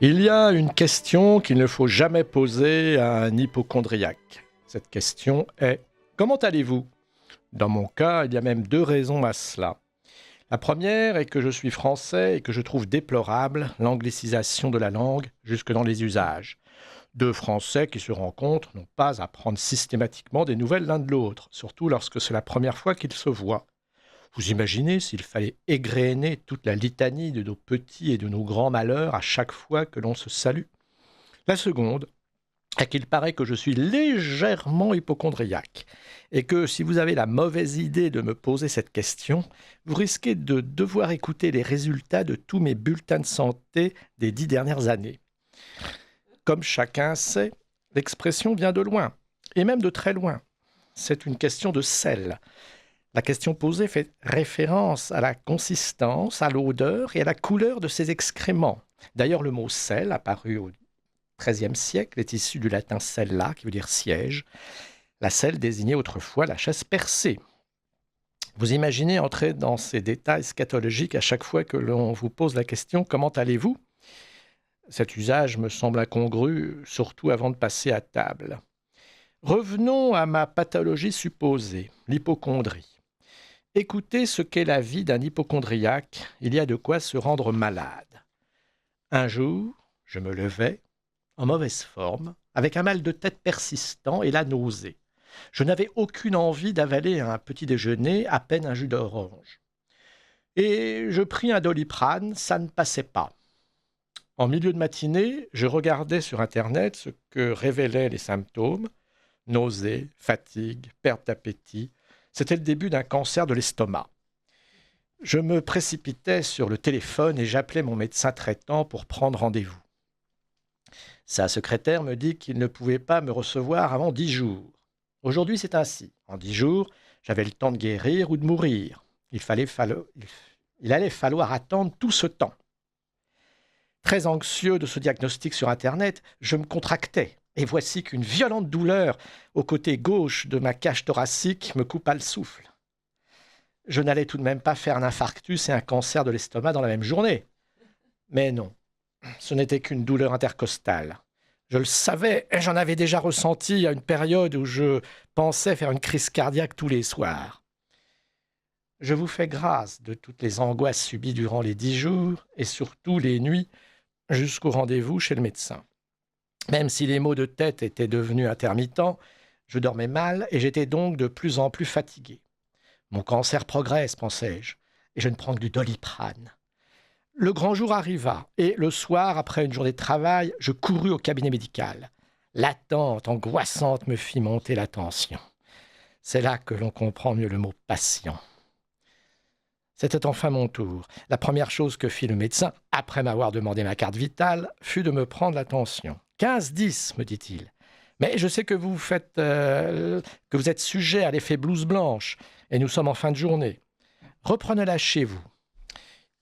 Il y a une question qu'il ne faut jamais poser à un hypocondriaque. Cette question est: comment allez-vous? Dans mon cas, il y a même deux raisons à cela. La première est que je suis français et que je trouve déplorable l'anglicisation de la langue jusque dans les usages. Deux Français qui se rencontrent n'ont pas à prendre systématiquement des nouvelles l'un de l'autre, surtout lorsque c'est la première fois qu'ils se voient. Vous imaginez s'il fallait égréner toute la litanie de nos petits et de nos grands malheurs à chaque fois que l'on se salue? La seconde est qu'il paraît que je suis légèrement hypocondriaque et que si vous avez la mauvaise idée de me poser cette question, vous risquez de devoir écouter les résultats de tous mes bulletins de santé des 10 dernières années. Comme chacun sait, l'expression vient de loin, et même de très loin. C'est une question de sel. La question posée fait référence à la consistance, à l'odeur et à la couleur de ces excréments. D'ailleurs, le mot sel, apparu au XIIIe siècle, est issu du latin cella, qui veut dire siège. La selle désignait autrefois la chaise percée. Vous imaginez entrer dans ces détails scatologiques à chaque fois que l'on vous pose la question « Comment allez-vous » Cet usage me semble incongru, surtout avant de passer à table. Revenons à ma pathologie supposée, l'hypocondrie. Écoutez ce qu'est la vie d'un hypocondriaque, il y a de quoi se rendre malade. Un jour, je me levai, en mauvaise forme, avec un mal de tête persistant et la nausée. Je n'avais aucune envie d'avaler un petit déjeuner, à peine un jus d'orange. Et je pris un Doliprane, ça ne passait pas. En milieu de matinée, je regardais sur Internet ce que révélaient les symptômes: nausées, fatigue, perte d'appétit. C'était le début d'un cancer de l'estomac. Je me précipitais sur le téléphone et j'appelais mon médecin traitant pour prendre rendez-vous. Sa secrétaire me dit qu'il ne pouvait pas me recevoir avant 10 jours. Aujourd'hui, c'est ainsi. En 10 jours, j'avais le temps de guérir ou de mourir. Il allait falloir attendre tout ce temps. Très anxieux de ce diagnostic sur Internet, je me contractais. Et voici qu'une violente douleur au côté gauche de ma cage thoracique me coupa le souffle. Je n'allais tout de même pas faire un infarctus et un cancer de l'estomac dans la même journée. Mais non, ce n'était qu'une douleur intercostale. Je le savais, et j'en avais déjà ressenti à une période où je pensais faire une crise cardiaque tous les soirs. Je vous fais grâce de toutes les angoisses subies durant les 10 jours et surtout les nuits jusqu'au rendez-vous chez le médecin. Même si les maux de tête étaient devenus intermittents, je dormais mal et j'étais donc de plus en plus fatigué. Mon cancer progresse, pensais-je, et je ne prends que du Doliprane. Le grand jour arriva, et le soir, après une journée de travail, je courus au cabinet médical. L'attente angoissante me fit monter la tension. C'est là que l'on comprend mieux le mot patient. C'était enfin mon tour. La première chose que fit le médecin, après m'avoir demandé ma carte vitale, fut de me prendre la tension. 15-10, me dit-il. Mais je sais que que vous êtes sujet à l'effet blouse blanche, et nous sommes en fin de journée. Reprenez-la chez vous.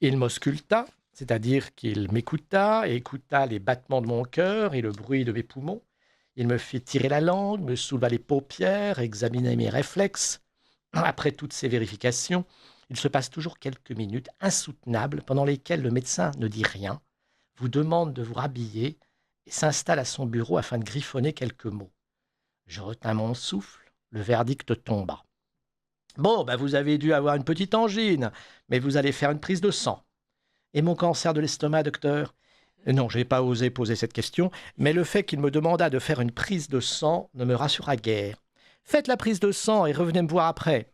Il m'ausculta, c'est-à-dire qu'il m'écouta et écouta les battements de mon cœur et le bruit de mes poumons. Il me fit tirer la langue, me souleva les paupières, examina mes réflexes. Après toutes ces vérifications, il se passe toujours quelques minutes insoutenables pendant lesquelles le médecin ne dit rien, vous demande de vous rhabiller et s'installe à son bureau afin de griffonner quelques mots. Je retins mon souffle, le verdict tomba. Bon, vous avez dû avoir une petite angine, mais vous allez faire une prise de sang. Et mon cancer de l'estomac, docteur? Non, je n'ai pas osé poser cette question, mais le fait qu'il me demandât de faire une prise de sang ne me rassura guère. Faites la prise de sang et revenez me voir après.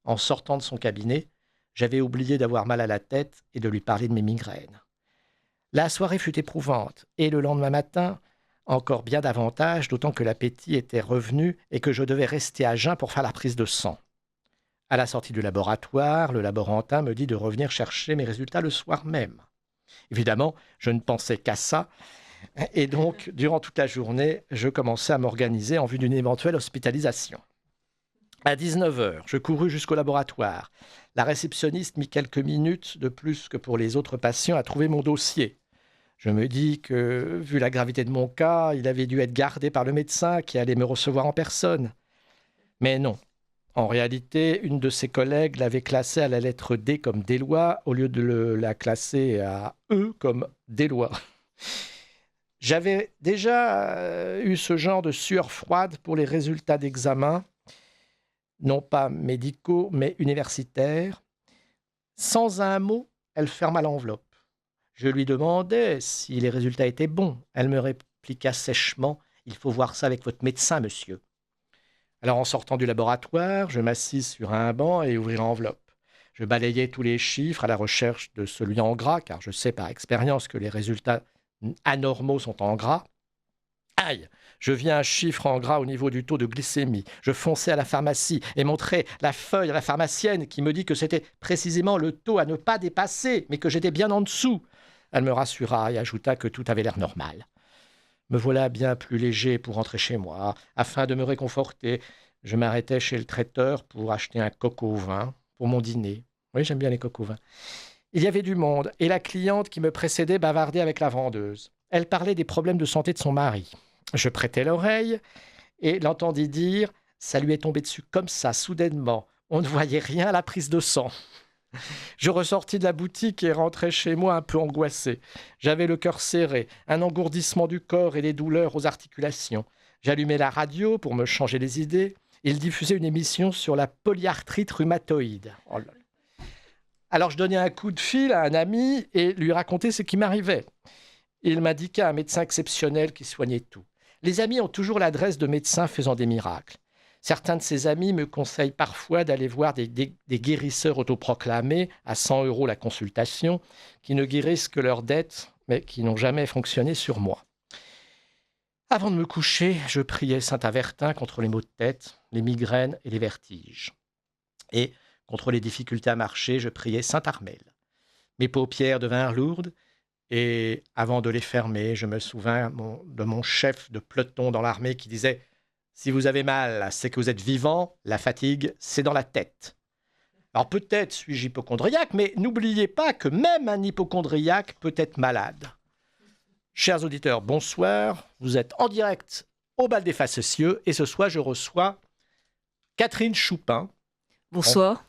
En sortant de son cabinet, j'avais oublié d'avoir mal à la tête et de lui parler de mes migraines. La soirée fut éprouvante, et le lendemain matin, encore bien davantage, d'autant que l'appétit était revenu et que je devais rester à jeun pour faire la prise de sang. À la sortie du laboratoire, le laborantin me dit de revenir chercher mes résultats le soir même. Évidemment, je ne pensais qu'à ça, et donc, durant toute la journée, je commençais à m'organiser en vue d'une éventuelle hospitalisation. À 19 heures, je courus jusqu'au laboratoire. La réceptionniste mit quelques minutes de plus que pour les autres patients à trouver mon dossier. Je me dis que, vu la gravité de mon cas, il avait dû être gardé par le médecin qui allait me recevoir en personne. Mais non. En réalité, une de ses collègues l'avait classé à la lettre D comme Délois au lieu de la classer à E comme Délois. J'avais déjà eu ce genre de sueur froide pour les résultats d'examen, non pas médicaux, mais universitaires. Sans un mot, elle ferma l'enveloppe. Je lui demandais si les résultats étaient bons. Elle me répliqua sèchement: « Il faut voir ça avec votre médecin, monsieur. » Alors, en sortant du laboratoire, je m'assis sur un banc et ouvris l'enveloppe. Je balayais tous les chiffres à la recherche de celui en gras, car je sais par expérience que les résultats anormaux sont en gras. Aïe! Je vis un chiffre en gras au niveau du taux de glycémie. Je fonçais à la pharmacie et montrais la feuille à la pharmacienne qui me dit que c'était précisément le taux à ne pas dépasser, mais que j'étais bien en dessous. Elle me rassura et ajouta que tout avait l'air normal. Me voilà bien plus léger pour rentrer chez moi. Afin de me réconforter, je m'arrêtais chez le traiteur pour acheter un coq au vin pour mon dîner. Oui, j'aime bien les coqs au vin. Il y avait du monde et la cliente qui me précédait bavardait avec la vendeuse. Elle parlait des problèmes de santé de son mari. Je prêtai l'oreille et l'entendis dire: « Ça lui est tombé dessus comme ça, soudainement. On ne voyait rien à la prise de sang. » Je ressortis de la boutique et rentrai chez moi un peu angoissé. J'avais le cœur serré, un engourdissement du corps et des douleurs aux articulations. J'allumai la radio pour me changer les idées. Il diffusait une émission sur la polyarthrite rhumatoïde. Oh là là. Alors je donnai un coup de fil à un ami et lui racontai ce qui m'arrivait. Il m'indiqua un médecin exceptionnel qui soignait tout. Les amis ont toujours l'adresse de médecins faisant des miracles. Certains de ses amis me conseillent parfois d'aller voir des guérisseurs autoproclamés à 100 € la consultation, qui ne guérissent que leurs dettes, mais qui n'ont jamais fonctionné sur moi. Avant de me coucher, je priais Saint Avertin contre les maux de tête, les migraines et les vertiges. Et contre les difficultés à marcher, je priais Saint Armel. Mes paupières devinrent lourdes, et avant de les fermer, je me souvins de mon chef de peloton dans l'armée qui disait: « Si vous avez mal, c'est que vous êtes vivant, la fatigue, c'est dans la tête. » Alors peut-être suis-je hypocondriaque, mais n'oubliez pas que même un hypocondriaque peut être malade. Chers auditeurs, bonsoir. Vous êtes en direct au Bal des Facetieux et ce soir, je reçois Catherine Choupin. Bonsoir.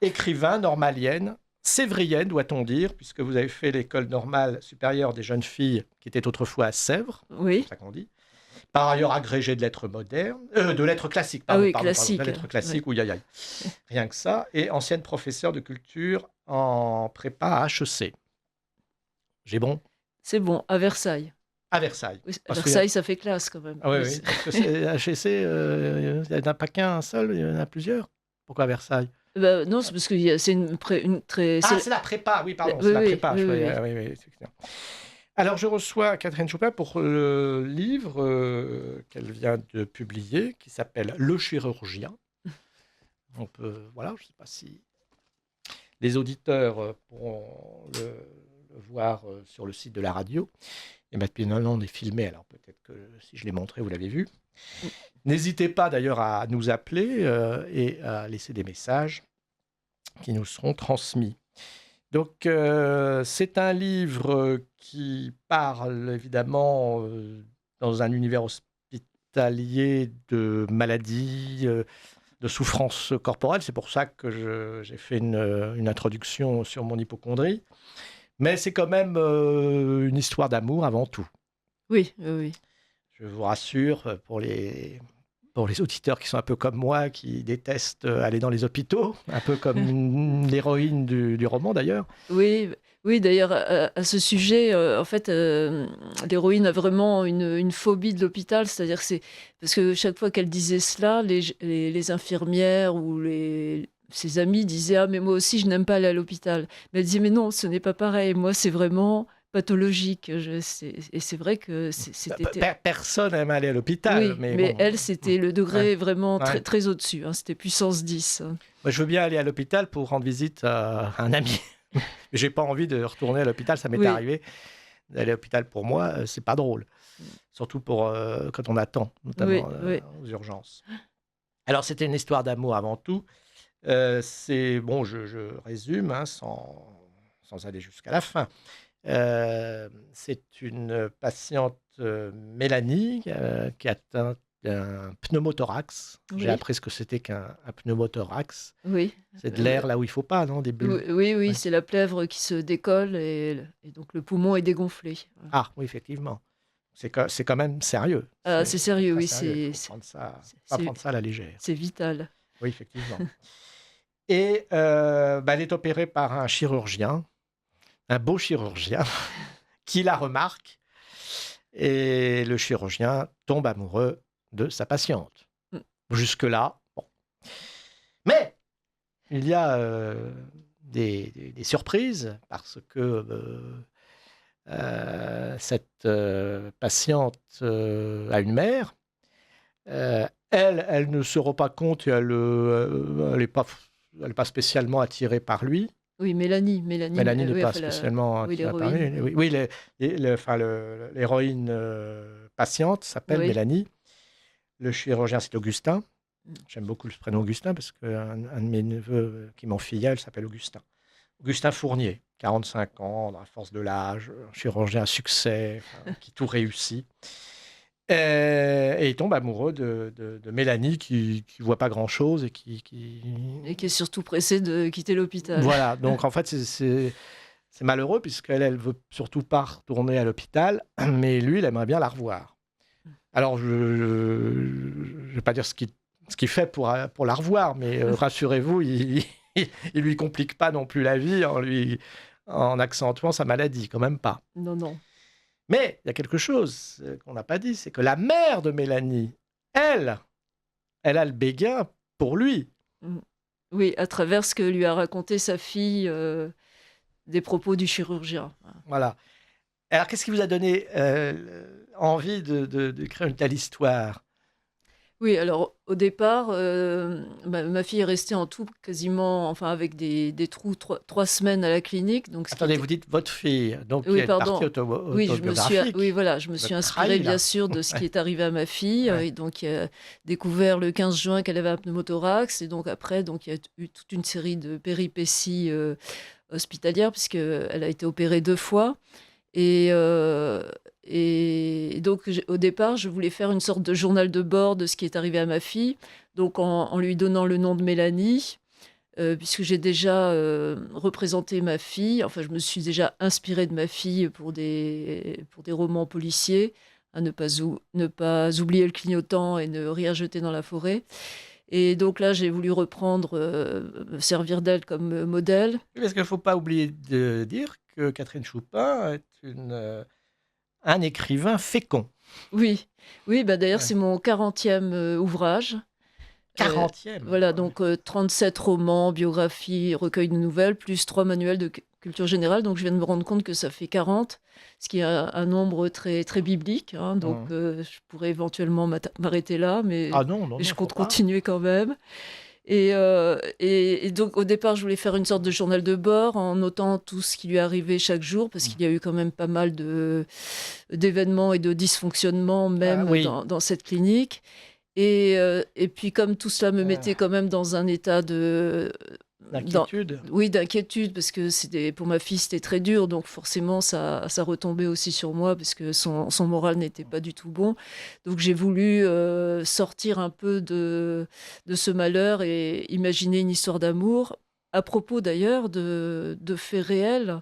Écrivain normalienne, sévrienne, doit-on dire, puisque vous avez fait l'école normale supérieure des jeunes filles qui était autrefois à Sèvres. Oui. C'est ça qu'on dit. Par ailleurs, agrégée de lettres modernes, de lettres classiques, pardon, ah oui, pardon, classique. de lettres classiques, Oui. oui, rien que ça, et ancienne professeure de culture en prépa à HEC. J'ai bon? C'est bon, à Versailles. À Versailles. Oui, à Versailles, ça fait classe quand même. Ah oui, oui. Parce que HEC, il n'y en a pas qu'un seul, il y en a plusieurs. Pourquoi à Versailles? Non, c'est parce que c'est une très... Ah, c'est la prépa, oui, pardon, c'est la prépa. Oui. C'est Alors, je reçois Catherine Choupin pour le livre qu'elle vient de publier, qui s'appelle « Le chirurgien ». On peut, voilà, je ne sais pas si les auditeurs pourront le voir sur le site de la radio. Et maintenant, on est filmé, alors peut-être que si je l'ai montré, vous l'avez vu. N'hésitez pas d'ailleurs à nous appeler et à laisser des messages qui nous seront transmis. Donc, c'est un livre qui parle évidemment dans un univers hospitalier de maladies, de souffrances corporelles. C'est pour ça que j'ai fait une introduction sur mon hypocondrie. Mais c'est quand même une histoire d'amour avant tout. Oui. Je vous rassure, pour les auditeurs qui sont un peu comme moi, qui détestent aller dans les hôpitaux, un peu comme l'héroïne du roman d'ailleurs. Oui, d'ailleurs, à ce sujet, en fait, l'héroïne a vraiment une phobie de l'hôpital, c'est-à-dire que c'est parce que chaque fois qu'elle disait cela, les infirmières ou ses amis disaient: « Ah, mais moi aussi, je n'aime pas aller à l'hôpital. » Mais elle disait: « Mais non, ce n'est pas pareil. Moi, c'est vraiment pathologique. » Et c'est vrai que c'était... Personne n'aime aller à l'hôpital. Oui, mais bon. elle, c'était le degré vraiment Ouais. très au-dessus. Hein, c'était puissance 10. Moi, je veux bien aller à l'hôpital pour rendre visite à un ami. Mais j'ai pas envie de retourner à l'hôpital. Ça m'est arrivé d'aller à l'hôpital. Pour moi, c'est pas drôle. Surtout pour quand on attend, notamment aux urgences. Alors, c'était une histoire d'amour avant tout. C'est bon, je résume sans aller jusqu'à la fin. C'est une patiente Mélanie qui a atteint un pneumothorax. J'ai appris ce que c'était qu'un pneumothorax. Oui. C'est de l'air là où il ne faut pas, non? Des bulles. Oui, ouais. C'est la plèvre qui se décolle et donc le poumon est dégonflé. Ah, oui, effectivement. c'est quand même sérieux. C'est sérieux, très oui, sérieux. Faut pas prendre ça à la légère. c'est vital. Oui, effectivement. Et elle est opérée par un chirurgien, un beau chirurgien, qui la remarque. Et le chirurgien tombe amoureux de sa patiente. Mm. Jusque-là, bon. Mais il y a des surprises parce que cette patiente a une mère. Elle ne se rend pas compte et elle n'est pas spécialement attirée par lui. Oui, Mélanie, Mélanie n'est oui, pas enfin, spécialement oui, attirée par l'héroïne. lui. Oui, l'héroïne patiente s'appelle Oui. Mélanie. Le chirurgien, c'est Augustin. Mm. J'aime beaucoup le prénom Augustin parce qu'un de mes neveux qui m'en filleul s'appelle Augustin. Augustin Fournier, 45 ans, dans la force de l'âge, un chirurgien à succès, qui tout réussit. Et il tombe amoureux de Mélanie qui voit pas grand-chose et qui... Et qui est surtout pressée de quitter l'hôpital. Voilà, donc en fait, c'est malheureux puisqu'elle, elle veut surtout pas retourner à l'hôpital, mais lui, il aimerait bien la revoir. Alors, je ne vais pas dire ce qu'il fait pour la revoir, mais rassurez-vous, il lui complique pas non plus la vie en accentuant sa maladie, quand même pas. Non, non. Mais il y a quelque chose qu'on n'a pas dit, c'est que la mère de Mélanie, elle a le béguin pour lui. Mm. Oui, à travers ce que lui a raconté sa fille des propos du chirurgien. Voilà. Alors, qu'est-ce qui vous a donné envie de créer une telle histoire? Oui, alors au départ, ma fille est restée en tout quasiment, enfin avec des trous, 3 semaines à la clinique. Donc Attendez, vous dites votre fille, donc Oui, il y a une partie pardon. Oui, autobiographique. oui, voilà, je me suis inspirée bien sûr de ce qui est arrivé à ma fille. Ouais. Et donc, il a découvert le 15 juin qu'elle avait un pneumothorax. Et donc après, donc, il y a eu toute une série de péripéties hospitalières puisqu'elle a été opérée 2 fois. Et donc, au départ, je voulais faire une sorte de journal de bord de ce qui est arrivé à ma fille, donc en lui donnant le nom de Mélanie, puisque j'ai déjà représenté ma fille, enfin, je me suis déjà inspirée de ma fille pour des romans policiers, à ne pas oublier le clignotant et ne rien jeter dans la forêt. Et donc là, j'ai voulu reprendre, me servir d'elle comme modèle. Oui, parce qu'il ne faut pas oublier de dire que Catherine Choupin est un écrivain fécond. Oui, oui, bah d'ailleurs, Ouais. c'est mon 40e ouvrage. 40e. Voilà, donc 37 romans, biographies, recueils de nouvelles, plus 3 manuels de culture générale. Donc je viens de me rendre compte que ça fait 40, ce qui est un nombre très, très biblique. Hein, donc je pourrais éventuellement m'arrêter là, mais Ah non, je faut compte pas. continuer quand même. Et donc, au départ, je voulais faire une sorte de journal de bord en notant tout ce qui lui arrivait chaque jour, parce qu'il y a eu quand même pas mal d'événements et de dysfonctionnements, même oui. dans cette clinique. Et puis, comme tout cela me mettait quand même dans un état d'inquiétude. Oui, d'inquiétude, parce que pour ma fille, c'était très dur. Donc, forcément, ça retombait aussi sur moi, parce que son moral n'était pas du tout bon. Donc, j'ai voulu sortir un peu de ce malheur et imaginer une histoire d'amour, à propos d'ailleurs de faits réels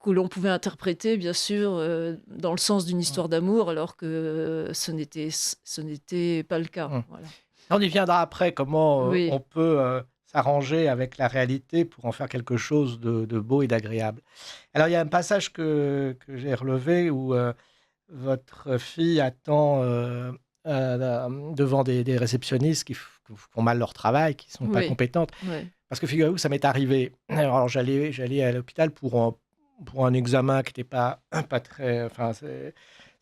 que l'on pouvait interpréter, bien sûr, dans le sens d'une histoire d'amour, alors que ce n'était pas le cas. Voilà. On y viendra après, comment Oui. on peut s'arranger avec la réalité pour en faire quelque chose de beau et d'agréable. Alors, il y a un passage que j'ai relevé où votre fille attend devant des réceptionnistes qui font mal leur travail, qui ne sont pas Oui. compétentes. Ouais. Parce que figurez-vous, ça m'est arrivé. Alors, j'allais à l'hôpital pour un examen qui n'était pas très... Enfin, c'est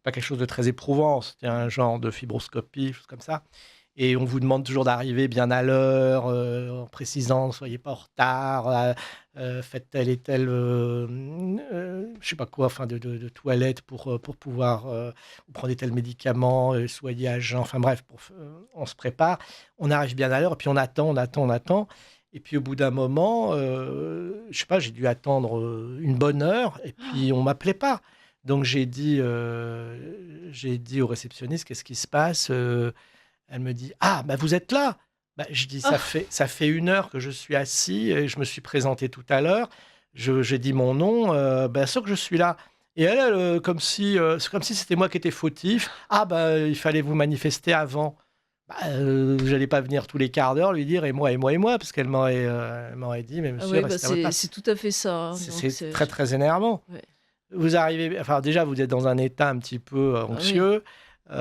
pas quelque chose de très éprouvant. C'était un genre de fibroscopie, chose comme ça. Et on vous demande toujours d'arriver bien à l'heure, en précisant, soyez pas en retard, faites tel et tel, je sais pas quoi, enfin de toilette pour pouvoir prendre tel médicament, soyez à jeun, enfin bref, on se prépare, on arrive bien à l'heure, et puis on attend. Et puis au bout d'un moment, je sais pas, j'ai dû attendre une bonne heure, et puis on m'appelait pas. Donc j'ai dit au réceptionniste, qu'est-ce qui se passe? Elle me dit: «Ah, bah, vous êtes là?» Je dis: ça fait 1 heure que je suis assis et je me suis présenté tout à l'heure. J'ai dit mon nom, bien sûr que je suis là». Et elle, c'est comme si c'était moi qui étais fautif. Ah, bah, il fallait vous manifester avant. Bah, j'allais pas venir tous les quarts d'heure lui dire et moi, parce elle m'aurait dit, mais Ah monsieur, oui, bah, restez à votre place. c'est tout à fait ça, hein, donc C'est très, très énervant. ouais. Vous arrivez, enfin, déjà, vous êtes dans un état un petit peu Ah oui, anxieux.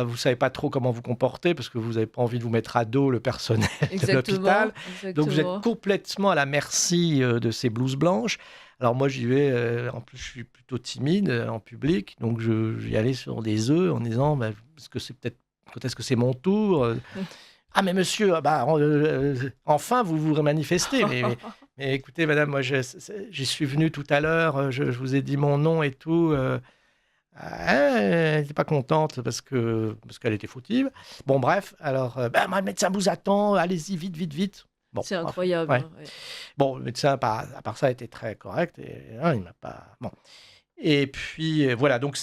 Vous savez pas trop comment vous comporter parce que vous n'avez pas envie de vous mettre à dos le personnel de l'hôpital. exactement, Donc, vous êtes exactement. complètement à la merci de ces blouses blanches. Alors, moi, j'y vais. En plus, je suis plutôt timide en public. Donc, j'y allais sur des œufs en disant bah, parce que c'est peut-être quand est-ce que c'est mon tour Ah, mais monsieur, ah bah, enfin, vous vous manifestez. Mais écoutez, madame, moi, j'y suis venu tout à l'heure. Je vous ai dit mon nom et tout. Elle n'était pas contente parce qu'elle était fautive. Bon, bref, alors, bah, le médecin vous attend, allez-y, vite, vite, vite. Bon, C'est bref, incroyable, ouais. hein, ouais. Bon, le médecin, à part ça, était très correct. Et, hein, il m'a pas. Bon. Et puis, voilà, donc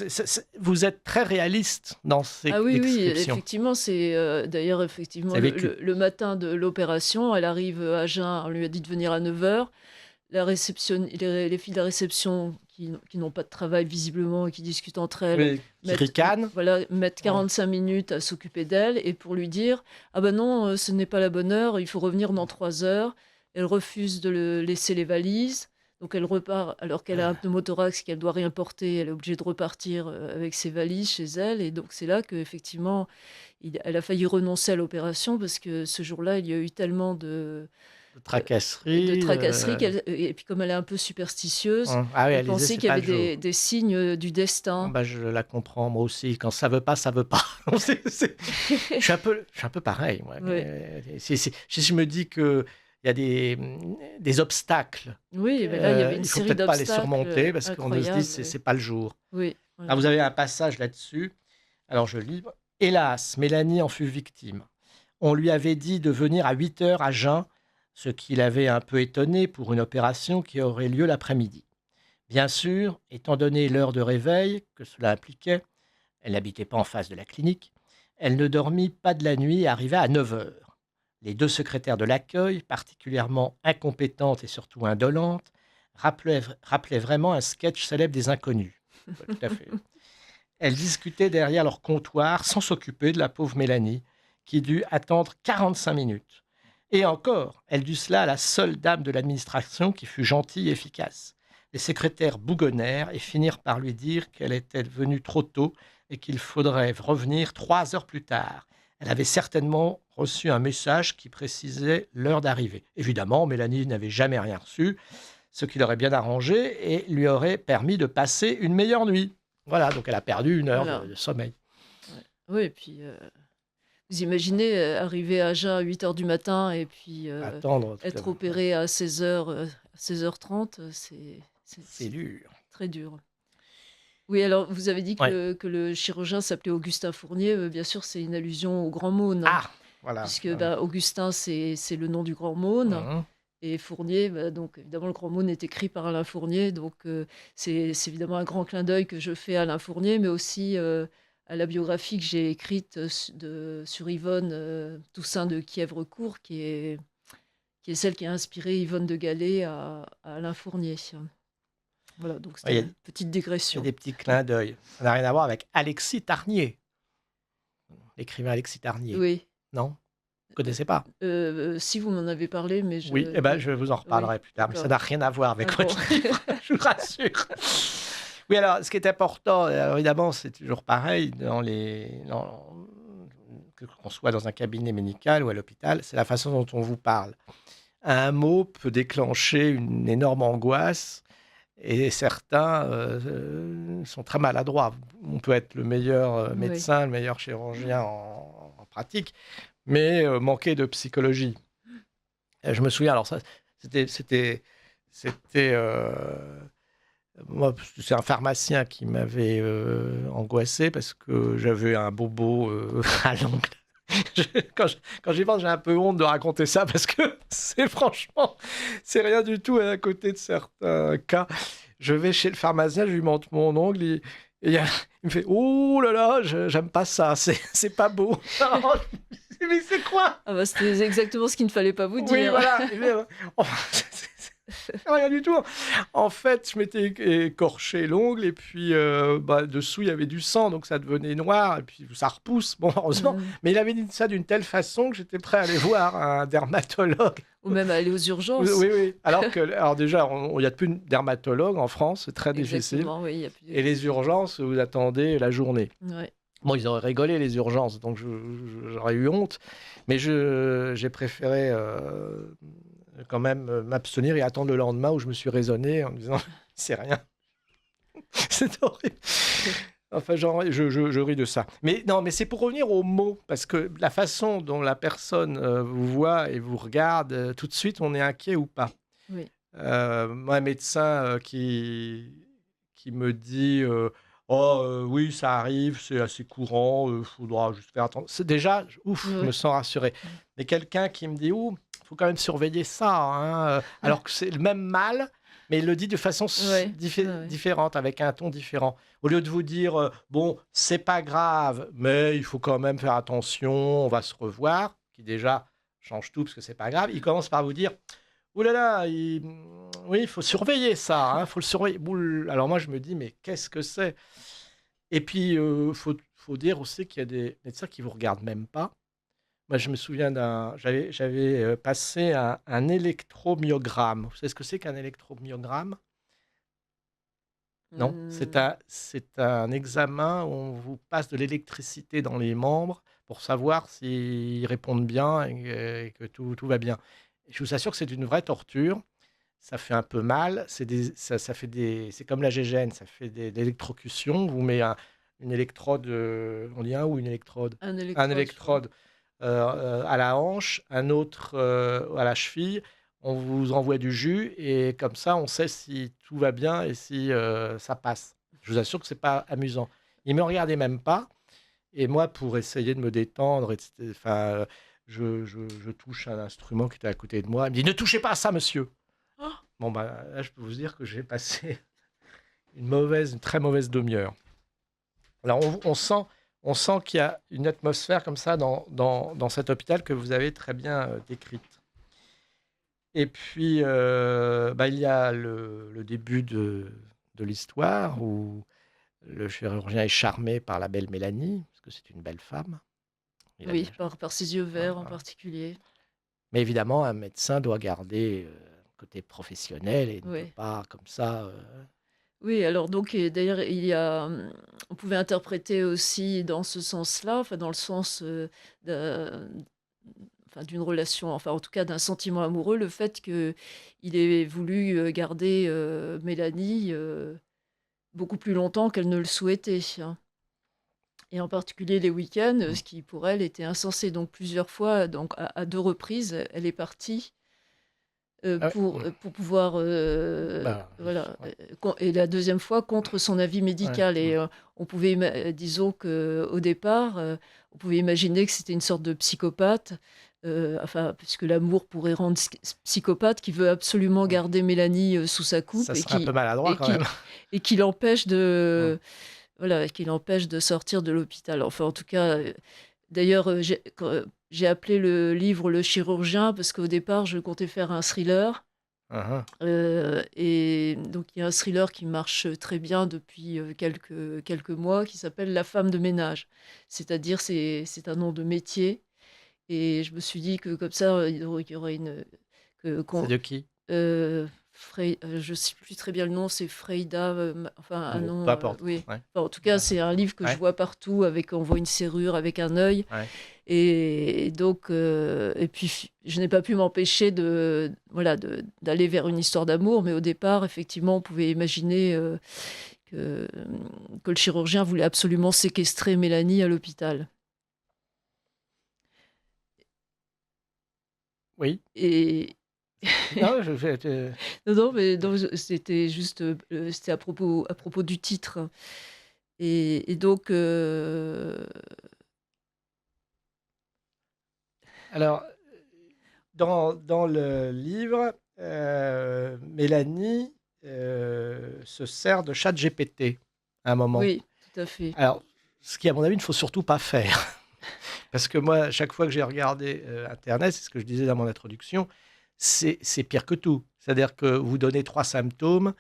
vous êtes très réaliste dans ces Ah oui, oui, descriptions. effectivement, c'est d'ailleurs, effectivement, C'est vécu. le matin de l'opération, elle arrive à jeun, on lui a dit de venir à 9h. Les filles de la réception qui n'ont pas de travail visiblement et qui discutent entre elles, Oui, qui ricane. voilà, mettent Ouais. 45 minutes à s'occuper d'elle et pour lui dire ah ben non, ce n'est pas la bonne heure, il faut revenir dans 3 heures. Elle refuse de laisser les valises, donc elle repart alors qu'elle a un pneumothorax qu'elle doit rien porter, elle est obligée de repartir avec ses valises chez elle et donc c'est là qu'effectivement elle a failli renoncer à l'opération parce que ce jour-là il y a eu tellement De de tracasserie. tracasseries et puis comme elle est un peu superstitieuse, Ah oui, elle elle disait, pensait c'est qu'il y pas avait le jour. des signes du Ah destin. bah, je la comprends, moi aussi. Quand ça veut pas, ça veut pas. Je suis un peu pareil, moi. Ouais. Si je me dis qu'il y a des obstacles, Oui, mais là, il y avait il une faut série peut-être pas les d'obstacles surmonter parce qu'on se dit incroyables. c'est pas le jour. Oui, Alors, voilà. vous avez un passage là-dessus. Alors, je lis. Hélas, Mélanie en fut victime. On lui avait dit de venir à 8h à jeun, ce qui l'avait un peu étonné pour une opération qui aurait lieu l'après-midi. Bien sûr, étant donné l'heure de réveil que cela impliquait, elle n'habitait pas en face de la clinique, elle ne dormit pas de la nuit et arriva à 9h. Les deux secrétaires de l'accueil, particulièrement incompétentes et surtout indolentes, rappelaient vraiment un sketch célèbre des Inconnus. Ouais, tout à fait. Elles discutaient derrière leur comptoir sans s'occuper de la pauvre Mélanie, qui dut attendre 45 minutes. Et encore, elle dut cela à la seule dame de l'administration qui fut gentille et efficace. Les secrétaires bougonnèrent et finirent par lui dire qu'elle était venue trop tôt et qu'il faudrait revenir 3 heures plus tard. Elle avait certainement reçu un message qui précisait l'heure d'arrivée. Évidemment, Mélanie n'avait jamais rien reçu, ce qui l'aurait bien arrangé et lui aurait permis de passer une meilleure nuit. Voilà, donc elle a perdu 1 heure Voilà. de sommeil. Ouais. Oui, et puis vous imaginez arriver à jeun à 8h du matin et puis Attendre toute être la... opéré à 16h, 16h30, C'est c'est dur. très dur. Oui, alors vous avez dit Ouais. que le chirurgien s'appelait Augustin Fournier. Bien sûr, c'est une allusion au Grand Maune, hein, Ah, voilà. puisque bah, Augustin, c'est le nom du Grand Maune. Mhm. Et Fournier, bah, donc évidemment, le Grand Maune est écrit par Alain Fournier. Donc c'est évidemment un grand clin d'œil que je fais à Alain Fournier, mais aussi à la biographie que j'ai écrite sur Yvonne Toussaint de Kièvrecourt, qui est celle qui a inspiré Yvonne de Gallet à Alain Fournier. Voilà, donc Ouais, c'était il une petite y a digression. des petits clins d'œil. Ça n'a rien à voir avec Alexis Tarnier, l'écrivain Alexis Tarnier. Oui. Non? Vous ne connaissez pas? Si vous m'en avez parlé, mais Oui, eh ben, je vous en reparlerai plus tard, mais ça n'a rien à voir avec Ah bon. votre livre, je vous rassure. Oui, alors, ce qui est important, alors, évidemment, c'est toujours pareil, qu'on soit dans un cabinet médical ou à l'hôpital, c'est la façon dont on vous parle. Un mot peut déclencher une énorme angoisse et certains sont très maladroits. On peut être le meilleur Oui. médecin, le meilleur chirurgien en pratique, mais manquer de psychologie. Et je me souviens, alors ça, c'était moi, c'est un pharmacien qui m'avait angoissé parce que j'avais un bobo à l'ongle. Quand j'y pense, j'ai un peu honte de raconter ça parce que franchement, c'est rien du tout à côté de certains cas. Je vais chez le pharmacien, je lui montre mon ongle et il me fait « Oh là là, j'aime pas ça, c'est pas beau. » Mais c'est quoi? Ah bah, c'était exactement ce qu'il ne fallait pas vous Oui, dire. voilà. Rien du tout. En fait, je m'étais écorché l'ongle et puis dessous, il y avait du sang, donc ça devenait noir et puis ça repousse. Bon, heureusement. Mmh. Mais il avait dit ça d'une telle façon que j'étais prêt à aller voir un dermatologue. Ou même aller aux Oui, urgences. oui. Oui. Alors déjà, il n'y a plus de dermatologue en France, c'est très difficile. Exactement, oui, il y a plus Et les urgences, vous attendez la journée. ouais. Bon, ils auraient rigolé, les urgences, donc j'aurais eu honte. Mais j'ai préféré quand même m'abstenir et attendre le lendemain où je me suis raisonné en me disant, c'est rien. C'est horrible. Enfin, genre, je ris de ça. Mais non, mais c'est pour revenir aux mots, parce que la façon dont la personne vous voit et vous regarde, tout de suite, on est inquiet ou pas. Oui. Moi, un médecin qui me dit oh, oui, ça arrive, c'est assez courant, il faudra juste faire attention. C'est déjà, ouf, je me Ouais. sens rassuré. Mmh. Mais quelqu'un qui me dit ouh, il faut quand même surveiller ça, hein, alors que c'est le même mal, mais il le dit de façon Ouais. Ouais, ouais. différente, avec un ton différent. Au lieu de vous dire bon, c'est pas grave, mais il faut quand même faire attention, on va se revoir, qui déjà change tout parce que c'est pas grave, il commence par vous dire ouh là là, oui, il faut surveiller ça, hein, faut le surveiller. Alors moi, je me dis, mais qu'est-ce que c'est? Et puis, faut dire aussi qu'il y a des médecins qui vous regardent même pas. Moi, je me souviens j'avais passé un électromyogramme. Vous savez ce que c'est qu'un électromyogramme? Non? Mmh. C'est un examen où on vous passe de l'électricité dans les membres pour savoir s'ils répondent bien et que tout va bien. Je vous assure que c'est une vraie torture. Ça fait un peu mal, ça fait c'est comme la gégène, ça fait de l'électrocution. On vous met une électrode, on dit un ou une électrode? Un Un électrode, je crois. électrode, à la hanche, un autre, à la cheville. On vous envoie du jus et comme ça, on sait si tout va bien et si, ça passe. Je vous assure que c'est pas amusant. Il me regardait même pas et moi, pour essayer de me détendre enfin, je touche un instrument qui était à côté de moi. Il me dit: «Ne touchez pas à ça, monsieur!» Bon, bah, là, je peux vous dire que j'ai passé une très mauvaise demi-heure. Alors, on sent qu'il y a une atmosphère comme ça dans cet hôpital que vous avez très bien décrite. Et puis, il y a le début de l'histoire où le chirurgien est charmé par la belle Mélanie, parce que c'est une belle femme. Il a Oui, bien... par ses yeux Voilà, verts en voilà. particulier. Mais évidemment, un médecin doit garder côté professionnel et ne peut Ouais. pas comme ça... Oui, alors donc d'ailleurs il y a, on pouvait interpréter aussi dans ce sens-là, enfin dans le sens, d'un enfin d'une relation, enfin en tout cas d'un sentiment amoureux, le fait qu'il ait voulu, garder, Mélanie, beaucoup plus longtemps qu'elle ne le souhaitait, hein. Et en particulier les week-ends, ce qui pour elle était insensé. Donc plusieurs fois, donc à 2 reprises, elle est partie, Ah ouais, pour pouvoir, oui, voilà, ouais, con et la deuxième fois contre son avis ouais, médical et on pouvait disons qu'au départ, on pouvait imaginer que c'était une sorte de psychopathe, enfin, puisque l'amour pourrait rendre psychopathe, qui veut absolument mmh. garder Mélanie, sous sa coupe Ça serait un peu maladroit et quand même. qui l'empêche Mmh. de voilà, qui l'empêche de sortir de l'hôpital. Enfin, en tout cas, d'ailleurs, j'ai appelé le livre «Le chirurgien» parce qu'au départ, je comptais faire un thriller, Hein, hein. et donc il y a un thriller qui marche très bien depuis, quelques mois qui s'appelle «La femme de ménage». C'est-à-dire c'est un nom de métier et je me suis dit que comme ça, il y aurait une que C'est qu'on de qui? Je sais plus très bien le nom, c'est Freida, enfin un Bon, peu nom, importe. oui. Ouais. Enfin, en tout cas, Ouais. c'est un livre que je Ouais, vois partout avec on voit une serrure avec un œil ouais. et donc et puis je n'ai pas pu m'empêcher de voilà, d'aller vers une histoire d'amour, mais au départ, effectivement, on pouvait imaginer, que le chirurgien voulait absolument séquestrer Mélanie à l'hôpital Oui. et Non, non, non, mais non, c'était juste, c'était à propos du titre. Et donc alors, dans le livre, Mélanie, se sert de ChatGPT à un moment. oui, tout à fait. Alors, ce qui, à mon avis, il ne faut surtout pas faire. Parce que moi, chaque fois que j'ai regardé internet, c'est ce que je disais dans mon introduction, c'est pire que tout. C'est-à-dire que vous donnez 3 symptômes,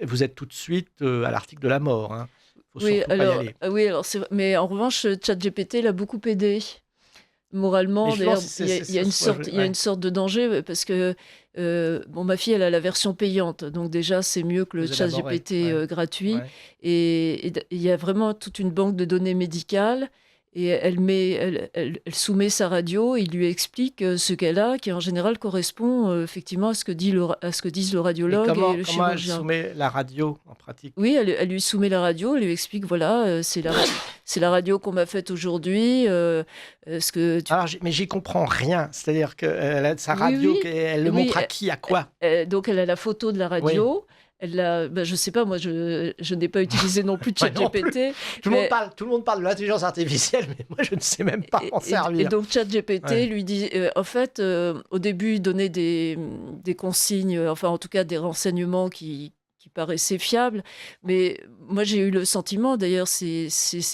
et vous êtes tout de suite à l'article de la mort. Hein. Faut Oui, surtout pas y alors, aller. oui, alors mais en revanche, ChatGPT l'a beaucoup aidé. Mais Moralement, je d'ailleurs, pense que il y a, il y a une sorte, il y a une sorte de danger parce que bon, ma fille, elle a la version payante, donc déjà, c'est mieux que le vous élaborez. ChatGPT Ouais, gratuit. ouais. Et il y a vraiment toute une banque de données médicales. Et elle soumet sa radio, il lui explique ce qu'elle a, qui en général correspond effectivement à ce que à ce que disent le Et radiologue et le comment elle chirurgien. soumet la radio en pratique? Oui, elle lui soumet la radio, elle lui explique, voilà, c'est la radio qu'on m'a faite aujourd'hui. Ce que tu... Alors, mais j'y comprends rien. C'est-à-dire que sa Oui, radio, oui, elle le oui. montre à qui, à quoi? Donc elle a la photo de la Oui, radio. Je sais pas, moi je n'ai pas utilisé non plus moi non plus. ChatGPT, mais Tout le monde parle de l'intelligence artificielle, mais moi, je ne sais même pas m'en et servir. donc ChatGPT Ouais. lui dit, en fait, au début, il donnait des consignes, enfin en tout cas des renseignements qui paraissaient fiables, mais moi j'ai eu le sentiment, d'ailleurs c'est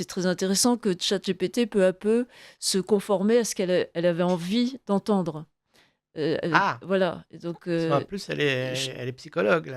très intéressant, que ChatGPT peu à peu se conformait à ce elle avait envie d'entendre. Ah, Voilà. Et donc parce qu'en plus, elle est psychologue,